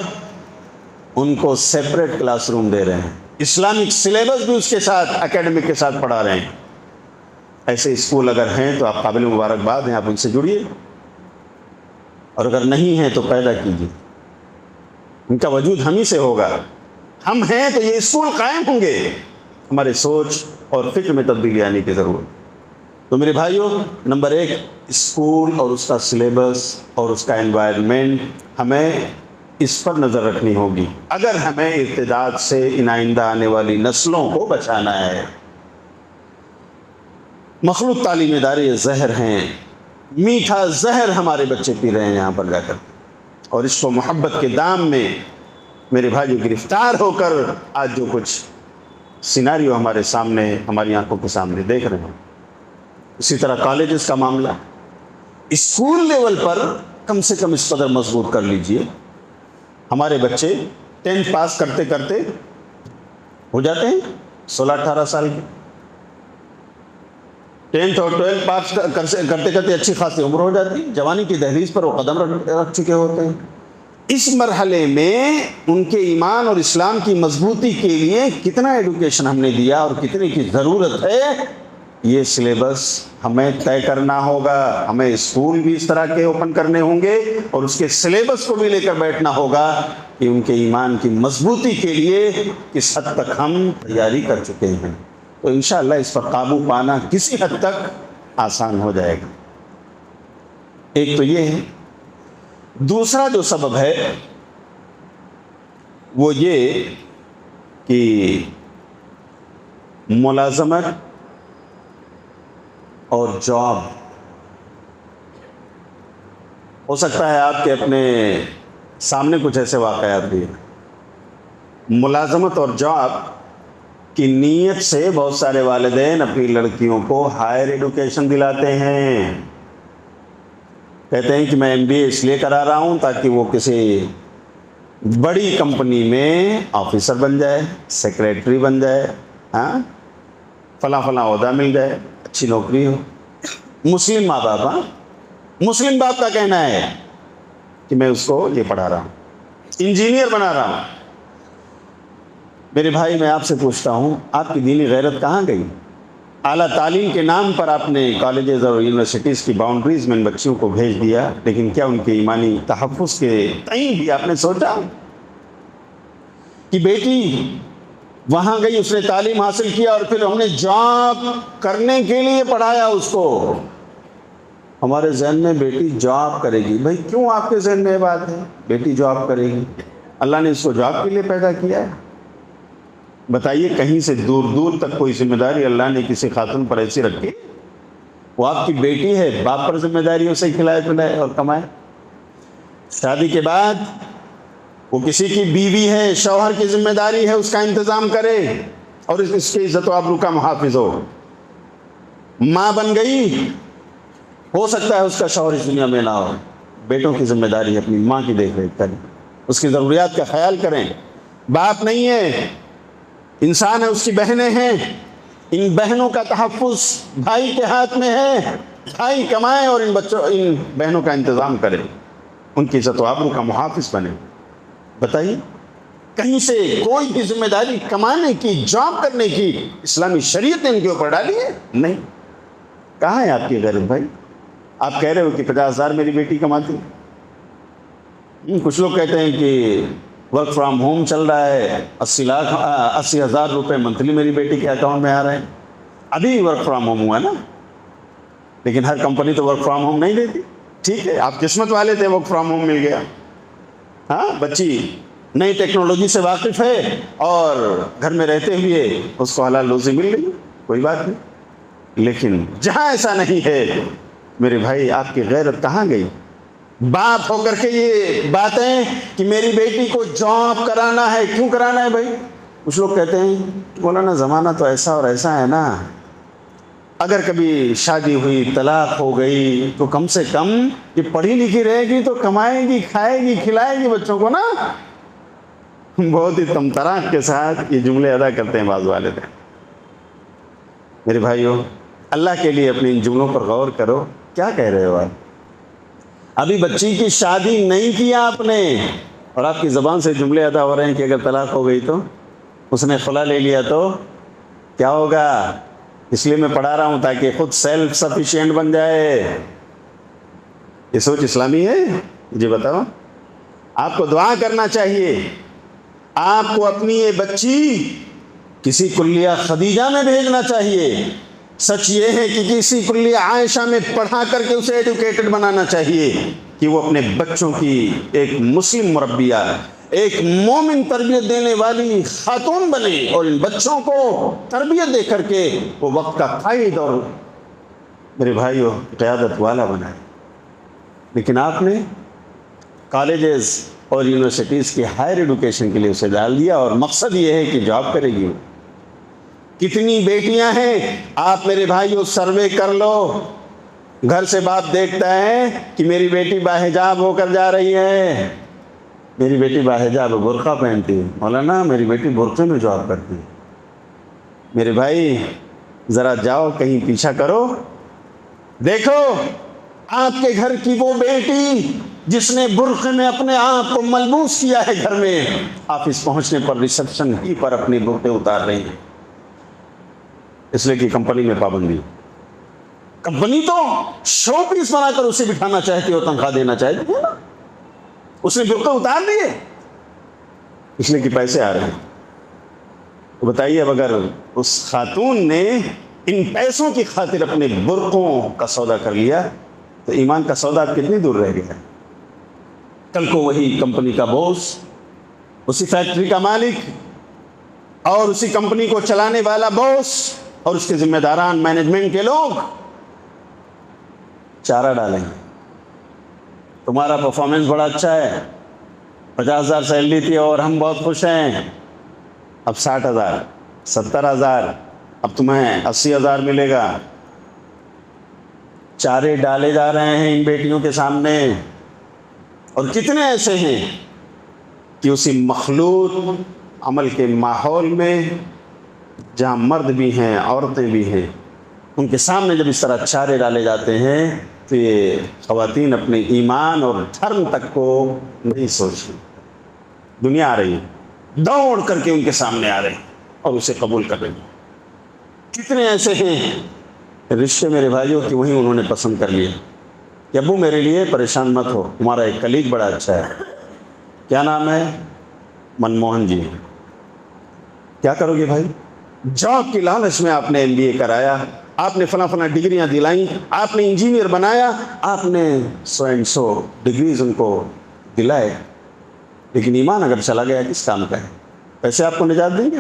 ان کو سیپریٹ کلاس روم دے رہے ہیں، اسلامک سلیبس بھی اس کے ساتھ، اکیڈمک کے ساتھ پڑھا رہے ہیں۔ ایسے اسکول اگر ہیں تو آپ قابل مبارکباد ہیں، آپ ان سے جڑیے، اور اگر نہیں ہیں تو پیدا کیجیے، ان کا وجود ہم ہی سے ہوگا۔ ہم ہیں تو یہ اسکول قائم ہوں گے، ہمارے سوچ اور فکر میں تبدیلی آنے کی ضرورت۔ تو میرے بھائیوں، نمبر 1 اسکول اور اس کا سلیبس اور اس کا انوائرمنٹ، ہمیں اس پر نظر رکھنی ہوگی اگر ہمیں ارتداد سے ان آئندہ آنے والی نسلوں کو بچانا ہے۔ مخلوط تعلیم ادارے زہر ہیں، میٹھا زہر ہمارے بچے پی رہے ہیں یہاں پر جا کر، اور اس کو محبت کے دام میں میرے بھائیو گرفتار ہو کر آج جو کچھ سیناریو ہمارے سامنے، ہماری آنکھوں کے سامنے دیکھ رہے ہیں۔ اسی طرح کالجز کا معاملہ، اسکول لیول پر کم سے کم اس قدر مضبوط کر لیجئے، ہمارے بچے 10th پاس کرتے کرتے ہو جاتے ہیں 16-18 سال کے، 10th اور 12th پاس کرتے کرتے اچھی خاصی عمر ہو جاتی ہے، جوانی کی دہلیز پر وہ قدم رکھ چکے ہوتے ہیں۔ اس مرحلے میں ان کے ایمان اور اسلام کی مضبوطی کے لیے کتنا ایڈوکیشن ہم نے دیا اور کتنے کی ضرورت ہے، یہ سلیبس ہمیں طے کرنا ہوگا۔ ہمیں اسکول بھی اس طرح کے اوپن کرنے ہوں گے، اور اس کے سلیبس کو بھی لے کر بیٹھنا ہوگا کہ ان کے ایمان کی مضبوطی کے لیے کس حد تک ہم تیاری کر چکے ہیں۔ تو انشاءاللہ اس پر قابو پانا کسی حد تک آسان ہو جائے گا۔ ایک تو یہ ہے دوسرا جو سبب ہے وہ یہ کہ ملازمت اور جاب. ہو سکتا ہے آپ کے اپنے سامنے کچھ ایسے واقعات بھی ہیں. ملازمت اور جاب کی نیت سے بہت سارے والدین اپنی لڑکیوں کو ہائر ایڈوکیشن دلاتے ہیں. کہتے ہیں کہ میں MBA اس لیے کرا رہا ہوں تاکہ وہ کسی بڑی کمپنی میں آفیسر بن جائے, سیکریٹری بن جائے, ہاں فلاں عہدہ مل جائے, اچھی نوکری ہو. مسلم ماں باپ, ہاں مسلم باپ کا کہنا ہے کہ میں اس کو یہ پڑھا رہا ہوں, انجینئر بنا رہا ہوں. میرے بھائی میں آپ سے پوچھتا ہوں, آپ کی دینی غیرت کہاں گئی؟ اعلیٰ تعلیم کے نام پر آپ نے کالجز اور یونیورسٹیز کی باؤنڈریز میں ان بچیوں کو بھیج دیا, لیکن کیا ان کے ایمانی تحفظ کے تئیں بھی آپ نے سوچا کہ بیٹی وہاں گئی, اس نے تعلیم حاصل کیا اور پھر ہم نے جاب کرنے کے لیے پڑھایا اس کو. ہمارے ذہن میں بیٹی جاب کرے گی. بھائی کیوں آپ کے ذہن میں یہ بات ہے بیٹی جاب کرے گی؟ اللہ نے اس کو جاب کے لیے پیدا کیا ہے. بتائیے کہیں سے دور دور تک کوئی ذمہ داری اللہ نے کسی خاتون پر ایسی رکھی؟ وہ آپ کی بیٹی ہے, باپ پر ذمہ داری اسے کھلائے پلائے اور کمائے. شادی کے بعد وہ کسی کی بیوی ہے, شوہر کی ذمہ داری ہے اس کا انتظام کرے اور اس کی عزت و آبرو کا محافظ ہو. ماں بن گئی, ہو سکتا ہے اس کا شوہر اس دنیا میں نہ ہو, بیٹوں کی ذمہ داری ہے اپنی ماں کی دیکھ ریکھ کریں, اس کی ضروریات کا خیال کریں. باپ نہیں ہے, انسان ہے, اس کی بہنیں ہیں, ان بہنوں کا تحفظ بھائی کے ہاتھ میں ہے. بھائی کمائے اور ان بہنوں کا انتظام کرے, ان کی عزت و آبرو کا محافظ بنے. بتائیے کہیں سے کوئی بھی ذمہ داری کمانے کی, جاب کرنے کی اسلامی شریعت نے ان کے اوپر ڈالی ہے؟ نہیں. کہاں ہے آپ کی غیرت بھائی؟ آپ کہہ رہے ہو کہ 50,000 میری بیٹی کماتی. کچھ لوگ کہتے ہیں کہ ورک فرام ہوم چل رہا ہے, 80,000 روپے منتھلی میری بیٹی کے اکاؤنٹ میں آ رہے ہیں. ابھی ورک فرام ہوم ہوا ہے نا, لیکن ہر کمپنی تو ورک فرام ہوم نہیں دیتی. ٹھیک ہے, آپ قسمت والے تھے, ورک فرام ہوم مل گیا. ہاں بچی نئی ٹیکنالوجی سے واقف ہے اور گھر میں رہتے ہوئے اس کو حلال روزی مل رہی, کوئی بات نہیں. لیکن جہاں ایسا نہیں ہے میرے بھائی, آپ کی غیرت کہاں گئی؟ باپ ہو کر کے یہ باتیں کہ میری بیٹی کو جاب کرانا ہے. کیوں کرانا ہے بھائی؟ کچھ لوگ کہتے ہیں مولانا زمانہ تو ایسا اور ایسا ہے نا, اگر کبھی شادی ہوئی, طلاق ہو گئی تو کم سے کم یہ پڑھی لکھی رہے گی تو کمائے گی, کھائے گی, کھلائے گی بچوں کو نا. بہت ہی تمطراق کے ساتھ یہ جملے ادا کرتے ہیں بعض والد. میرے بھائیو اللہ کے لیے اپنے ان جملوں پر غور کرو. کیا کہہ رہے ہو آپ؟ ابھی بچی کی شادی نہیں کیا آپ نے اور آپ کی زبان سے جملے ادا ہو رہے ہیں کہ اگر طلاق ہو گئی تو, اس نے خلا لے لیا تو کیا ہوگا؟ اس لیے میں پڑھا رہا ہوں تاکہ خود سیلف سفیشینٹ بن جائے. یہ سوچ اسلامی ہے؟ مجھے بتاؤ. آپ کو دعا کرنا چاہیے, آپ کو اپنی یہ بچی کسی کلیہ خدیجہ میں بھیجنا چاہیے. سچ یہ ہے کہ کسی کلیہ عائشہ میں پڑھا کر کے اسے ایڈوکیٹڈ بنانا چاہیے کہ وہ اپنے بچوں کی ایک مسلم مربیہ, ایک مومن تربیت دینے والی خاتون بنے اور ان بچوں کو تربیت دے کر کے وہ وقت کا قائد اور میرے بھائیوں قیادت والا بنائے. لیکن آپ نے کالجز اور یونیورسٹیز کی ہائر ایڈوکیشن کے لیے اسے ڈال دیا اور مقصد یہ ہے کہ جاب کرے گی. کتنی بیٹیاں ہیں آپ میرے بھائیوں سروے کر لو, گھر سے باپ دیکھتا ہے کہ میری بیٹی باحجاب ہو کر جا رہی ہے, میری بیٹی باحجاب برقع پہنتی ہے, مولانا میری بیٹی برقعے میں جاب کرتی ہے. میرے بھائی ذرا جاؤ کہیں پیچھا کرو, دیکھو آپ کے گھر کی وہ بیٹی جس نے برقعے میں اپنے آپ کو ملبوس کیا ہے, گھر میں آفس پہنچنے پر ریسپشن ہی پر اپنی برقعے اتار رہی ہیں, اس لیے کہ کمپنی میں پابندی. کمپنی تو شو پیس بنا کر اسے بٹھانا چاہتی ہو, تنخواہ دینا چاہتی ہے نا, اس نے برقعے اتار دیے اس لیے کہ پیسے آ رہے ہیں. تو بتائیے اب اگر اس خاتون نے ان پیسوں کی خاطر اپنے برقعوں کا سودا کر لیا تو ایمان کا سودا کتنی دور رہ گیا. کل کو وہی کمپنی کا بوس، اسی فیکٹری کا مالک اور اسی کمپنی کو چلانے والا بوس اور اس کے ذمہ داران، مینجمنٹ کے لوگ چارہ ڈالیں گے، تمہارا پرفارمنس بڑا اچھا ہے، 50,000 سیلری تھی اور ہم بہت خوش ہیں، اب 60,000 70,000، اب تمہیں 80,000 ملے گا۔ چارے ڈالے جا رہے ہیں ان بیٹیوں کے سامنے، اور کتنے ایسے ہیں کہ اسی مخلوط عمل کے ماحول میں جہاں مرد بھی ہیں عورتیں بھی ہیں، ان کے سامنے جب اس طرح چارے ڈالے جاتے ہیں تو یہ خواتین اپنے ایمان اور دھرم تک کو نہیں سوچتی، دنیا آ رہی ہے، دوڑ کر کے ان کے سامنے آ رہے ہیں اور اسے قبول کر رہے ہیں۔ کتنے ایسے ہیں رشتے میرے بھائیوں کہ وہیں انہوں نے پسند کر لیا کہ ابو میرے لیے پریشان مت ہو، تمہارا ایک کلیگ بڑا اچھا ہے، کیا نام ہے؟ منموہن جی۔ کیا کرو گے بھائی؟ جاب کی لالچ میں آپ نے MBA کرایا، آپ نے فلاں ڈگریاں دلائیں، آپ نے انجینئر بنایا، آپ نے 100 ڈگریز ان کو دلائے، لیکن ایمان اگر چلا گیا کس کام کا ہے؟ پیسے آپ کو نجات دیں گے؟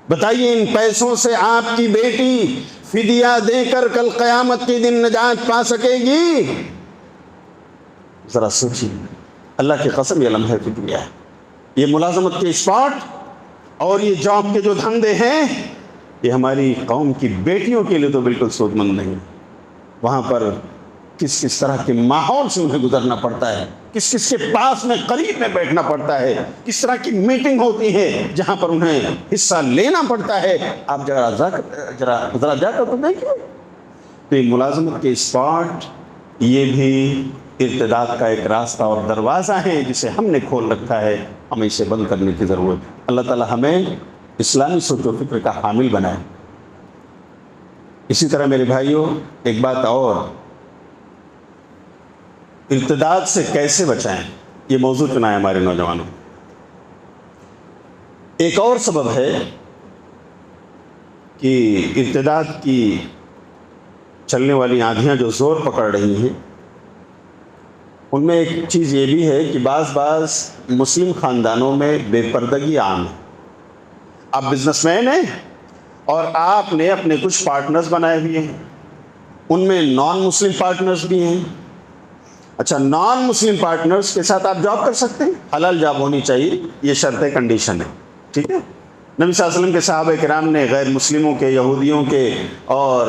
بتائیے ان پیسوں سے آپ کی بیٹی فدیہ دے کر کل قیامت کے دن نجات پا سکے گی؟ ذرا سوچیے، اللہ کی قسم یہ لمحہ کی دنیا ہے، یہ ملازمت کے اسپاٹ اور یہ جاب کے جو دھندے ہیں یہ ہماری قوم کی بیٹیوں کے لیے تو بالکل سود مند نہیں۔ وہاں پر کس طرح کے ماحول سے انہیں گزرنا پڑتا ہے، کس کے پاس میں قریب میں بیٹھنا پڑتا ہے، کس طرح کی میٹنگ ہوتی ہے جہاں پر انہیں حصہ لینا پڑتا ہے، آپ ذرا جا کر تو دیکھیں۔ تو یہ ملازمت کے اسپاٹ یہ بھی ارتداد کا ایک راستہ اور دروازہ ہے جسے ہم نے کھول رکھا ہے، ہمیں اسے بند کرنے کی ضرورت ہے۔ اللہ تعالی ہمیں اسلامی سوچ و فکر کا حامل بنائے۔ اسی طرح میرے بھائیوں ایک بات اور، ارتداد سے کیسے بچائیں، یہ موضوع چنا ہے ہمارے نوجوانوں۔ ایک اور سبب ہے کہ ارتداد کی چلنے والی آندھیاں جو زور پکڑ رہی ہیں، ان میں ایک چیز یہ بھی ہے کہ بعض مسلم خاندانوں میں بے پردگی عام ہے۔ آپ بزنس مین ہیں اور آپ نے اپنے کچھ پارٹنرز بنائے ہوئے ہیں، ان میں نان مسلم پارٹنرز بھی ہیں۔ اچھا، نان مسلم پارٹنرز کے ساتھ آپ جاب کر سکتے ہیں، حلال جاب ہونی چاہیے، یہ شرط کنڈیشن ہے، ٹھیک ہے؟ نبی صلی اللہ علیہ وسلم کے صحابہ کرام نے غیر مسلموں کے، یہودیوں کے اور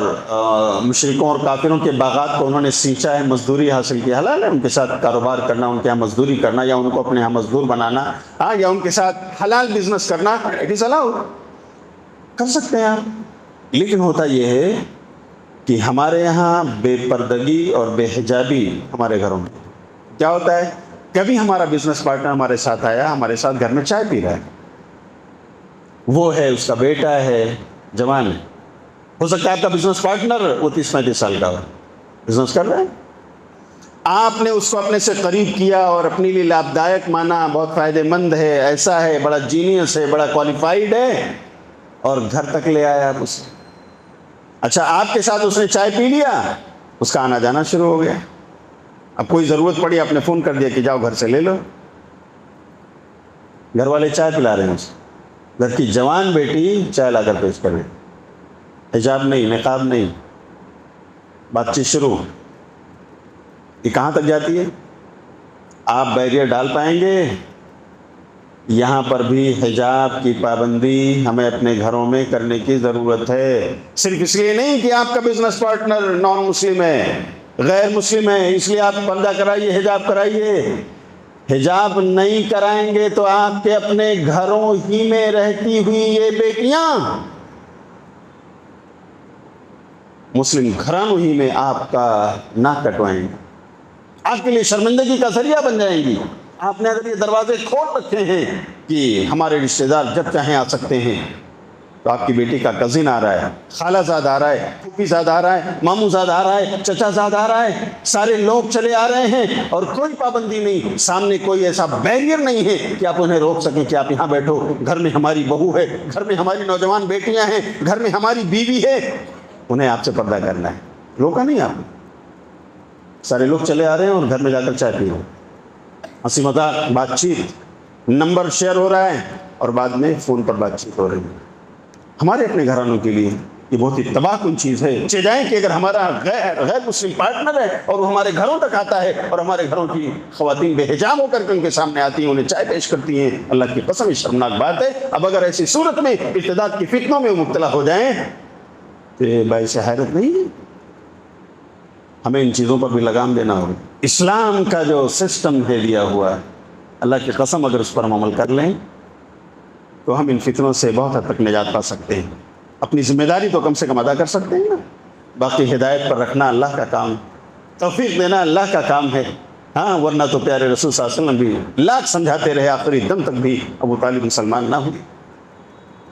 مشرکوں اور کافروں کے باغات کو انہوں نے سینچا ہے، مزدوری حاصل کی، حلال ہے ان کے ساتھ کاروبار کرنا، ان کے یہاں مزدوری کرنا یا ان کو اپنے یہاں مزدور بنانا، یا ان کے ساتھ حلال بزنس کرنا، اٹ از الاؤڈ، کر سکتے ہیں آپ۔ لیکن ہوتا یہ ہے کہ ہمارے یہاں بے پردگی اور بے حجابی ہمارے گھروں میں کیا ہوتا ہے، کبھی ہمارا بزنس پارٹنر ہمارے ساتھ آیا، ہمارے ساتھ گھر میں چائے پی رہا ہے، وہ ہے، اس کا بیٹا ہے، جوان ہے، ہو سکتا ہے آپ کا بزنس پارٹنر وہ 30-35 سال کا ہو، بزنس کر رہا ہے، آپ نے اس کو اپنے سے قریب کیا اور اپنے لیے لابھدائک مانا، بہت فائدہ مند ہے، ایسا ہے، بڑا جینیس ہے، بڑا کوالیفائڈ ہے، اور گھر تک لے آیا آپ اسے۔ اچھا، آپ کے ساتھ اس نے چائے پی لیا، اس کا آنا جانا شروع ہو گیا، اب کوئی ضرورت پڑی آپ نے فون کر دیا کہ جاؤ گھر سے لے لو، گھر والے چائے پلا رہے ہیں اسے، گھر کی جوان بیٹی چائے لا کر پیش کر رہی، حجاب نہیں، نقاب نہیں، بات چیت شروع، یہ کہاں تک جاتی ہے؟ آپ بیریئر ڈال پائیں گے؟ یہاں پر بھی حجاب کی پابندی ہمیں اپنے گھروں میں کرنے کی ضرورت ہے، صرف اس لیے نہیں کہ آپ کا بزنس پارٹنر نان مسلم ہے، غیر مسلم ہے، اس لیے آپ پردہ کرائیے، حجاب کرائیے۔ حجاب نہیں کرائیں گے تو آپ کے اپنے گھروں ہی میں رہتی ہوئی یہ بیٹیاں مسلم گھرانوں ہی میں آپ کا ناک کٹوائیں گی، آپ کے لیے شرمندگی کا ذریعہ بن جائیں گی۔ آپ نے اگر یہ دروازے کھول رکھے ہیں کہ ہمارے رشتہ دار جب چاہیں آ سکتے ہیں، تو آپ کی بیٹی کا کزن آ رہا ہے، خالہ زاد آ رہا ہے، پھوپھی زاد آ رہا ہے، ماموں زاد آ رہا ہے، چچا زاد آ رہا ہے، سارے لوگ چلے آ رہے ہیں اور کوئی پابندی نہیں، سامنے کوئی ایسا بیریئر نہیں ہے کہ آپ انہیں روک سکیں کہ آپ یہاں بیٹھو، گھر میں ہماری بہو ہے، گھر میں ہماری نوجوان بیٹیاں ہیں، گھر میں ہماری بیوی ہے، انہیں آپ سے پردہ کرنا ہے، روکا نہیں آپ نے، سارے لوگ چلے آ رہے ہیں اور گھر میں جا کر چائے پی رہے ہیں۔ ہنسی مذاق بات چیت، نمبر شیئر ہو رہا ہے اور بعد میں فون پر بات چیت ہو رہی ہے۔ ہمارے اپنے گھرانوں کے لیے یہ بہت ہی تباہ کن چیز ہے۔ چاہے کہ اگر ہمارا غیر مسلم پارٹنر ہے اور وہ ہمارے گھروں تک آتا ہے اور ہمارے گھروں کی خواتین بے حجاب ہو کر کے ان کے سامنے آتی ہیں، انہیں چائے پیش کرتی ہیں، اللہ کی قسم یہ شرمناک بات ہے۔ اب اگر ایسی صورت میں ارتداد کی فتنوں میں مبتلا ہو جائیں تو یہ باعث حیرت نہیں ہے۔ ہمیں ان چیزوں پر بھی لگام دینا ہوگا۔ اسلام کا جو سسٹم ہے دیا ہوا ہے، اللہ کی قسم اگر اس پر ہم عمل کر لیں تو ہم ان فتنوں سے بہت حد تک نجات پا سکتے ہیں۔ اپنی ذمہ داری تو کم سے کم ادا کر سکتے ہیں نا۔ باقی ہدایت پر رکھنا اللہ کا کام، توفیق دینا اللہ کا کام ہے۔ ہاں، ورنہ تو پیارے رسول صلی اللہ علیہ وسلم بھی لاکھ سمجھاتے رہے، آخری دم تک بھی ابو طالب مسلمان نہ ہوئے۔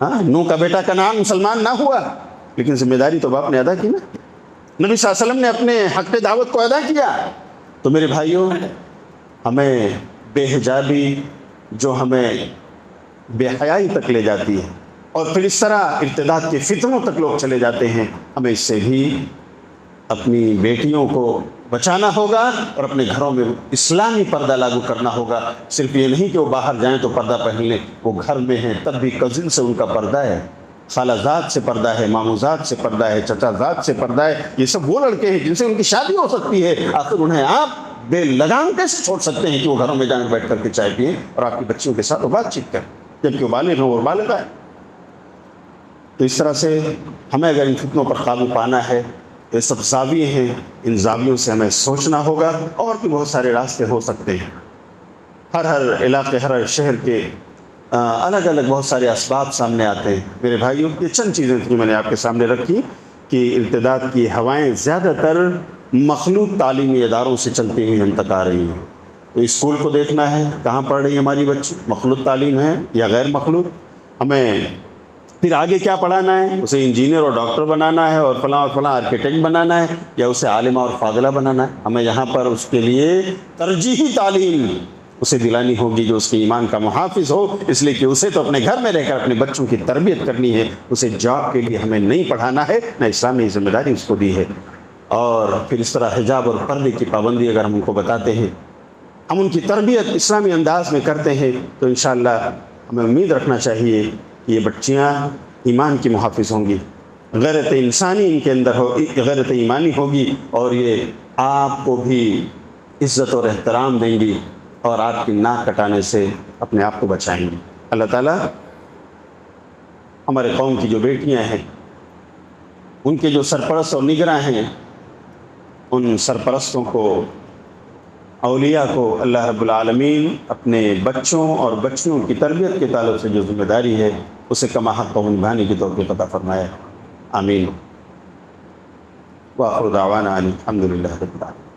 ہاں، نوح کا بیٹا کنعان مسلمان نہ ہوا، لیکن ذمہ داری تو باپ نے ادا کی نا۔ نبی صلی اللہ علیہ وسلم نے اپنے حق دعوت کو ادا کیا۔ تو میرے بھائیوں، ہمیں بے حجابی جو ہمیں بے حیائی تک لے جاتی ہے اور پھر اس طرح ارتداد کے فتنوں تک لوگ چلے جاتے ہیں، ہمیں اس سے بھی اپنی بیٹیوں کو بچانا ہوگا اور اپنے گھروں میں اسلامی پردہ لاگو کرنا ہوگا۔ صرف یہ نہیں کہ وہ باہر جائیں تو پردہ پہن لیں، وہ گھر میں ہیں تب بھی کزن سے ان کا پردہ ہے، خالہ زاد سے پردہ ہے، ماموں زاد سے پردہ ہے، چچا زاد سے پردہ ہے۔ یہ سب وہ لڑکے ہیں جن سے ان کی شادی ہو سکتی ہے، آخر انہیں آپ بے لگام کیسے چھوڑ سکتے ہیں کہ وہ گھروں میں جائیں بیٹھ کر کے چائے پئیں اور آپ کی بچیوں کے ساتھ وہ بات چیت کریں، جبکہ وہ بالغ ہیں اور بالغہ ہے۔ تو اس طرح سے ہمیں اگر ان فتنوں پر قابو پانا ہے، یہ سب زاویے ہیں، ان زاویوں سے ہمیں سوچنا ہوگا۔ اور بھی بہت سارے راستے ہو سکتے ہیں، ہر علاقے، ہر شہر کے الگ الگ بہت سارے اسباب سامنے آتے ہیں۔ میرے بھائیوں، یہ چند چیزیں تھیں میں نے آپ کے سامنے رکھی کہ ارتداد کی ہوائیں زیادہ تر مخلوط تعلیمی اداروں سے چلتی ہوئی ہم تک آ رہی ہیں۔ تو اسکول کو دیکھنا ہے، کہاں پڑھ رہی ہے ہماری بچی، مخلوط تعلیم ہے یا غیر مخلوط۔ ہمیں پھر آگے کیا پڑھانا ہے، اسے انجینئر اور ڈاکٹر بنانا ہے اور فلاں آرکیٹیکٹ بنانا ہے یا اسے عالمہ اور فاضلہ بنانا ہے۔ ہمیں یہاں پر اس کے لیے ترجیحی تعلیم اسے دلانی ہوگی جو اس کے ایمان کا محافظ ہو، اس لیے کہ اسے تو اپنے گھر میں رہ کر اپنے بچوں کی تربیت کرنی ہے، اسے جاب کے لیے ہمیں نہیں پڑھانا ہے، نہ اسلام نے ذمہ داری اس کو دی ہے۔ اور پھر اس طرح حجاب اور پردے کی پابندی اگر ہم ان کو بتاتے ہیں، ہم ان کی تربیت اسلامی انداز میں کرتے ہیں، تو انشاءاللہ ہمیں امید رکھنا چاہیے کہ یہ بچیاں ایمان کی محافظ ہوں گی، غیرت انسانی ان کے اندر ہو، غیرت ایمانی ہوگی، اور یہ آپ کو بھی عزت اور احترام دیں گی اور آپ کی ناک کٹانے سے اپنے آپ کو بچائیں گی۔ اللہ تعالیٰ ہمارے قوم کی جو بیٹیاں ہیں، ان کے جو سرپرست اور نگراں ہیں، ان سرپرستوں کو، اولیاء کو اللہ رب العالمین اپنے بچوں اور بچیوں کی تربیت کے تعلق سے جو ذمہ داری ہے اسے کما حق نبھانے کی توفیق عطا فرمائے۔ آمین۔ وآخر دعوانا الحمد للہ رب العالمین۔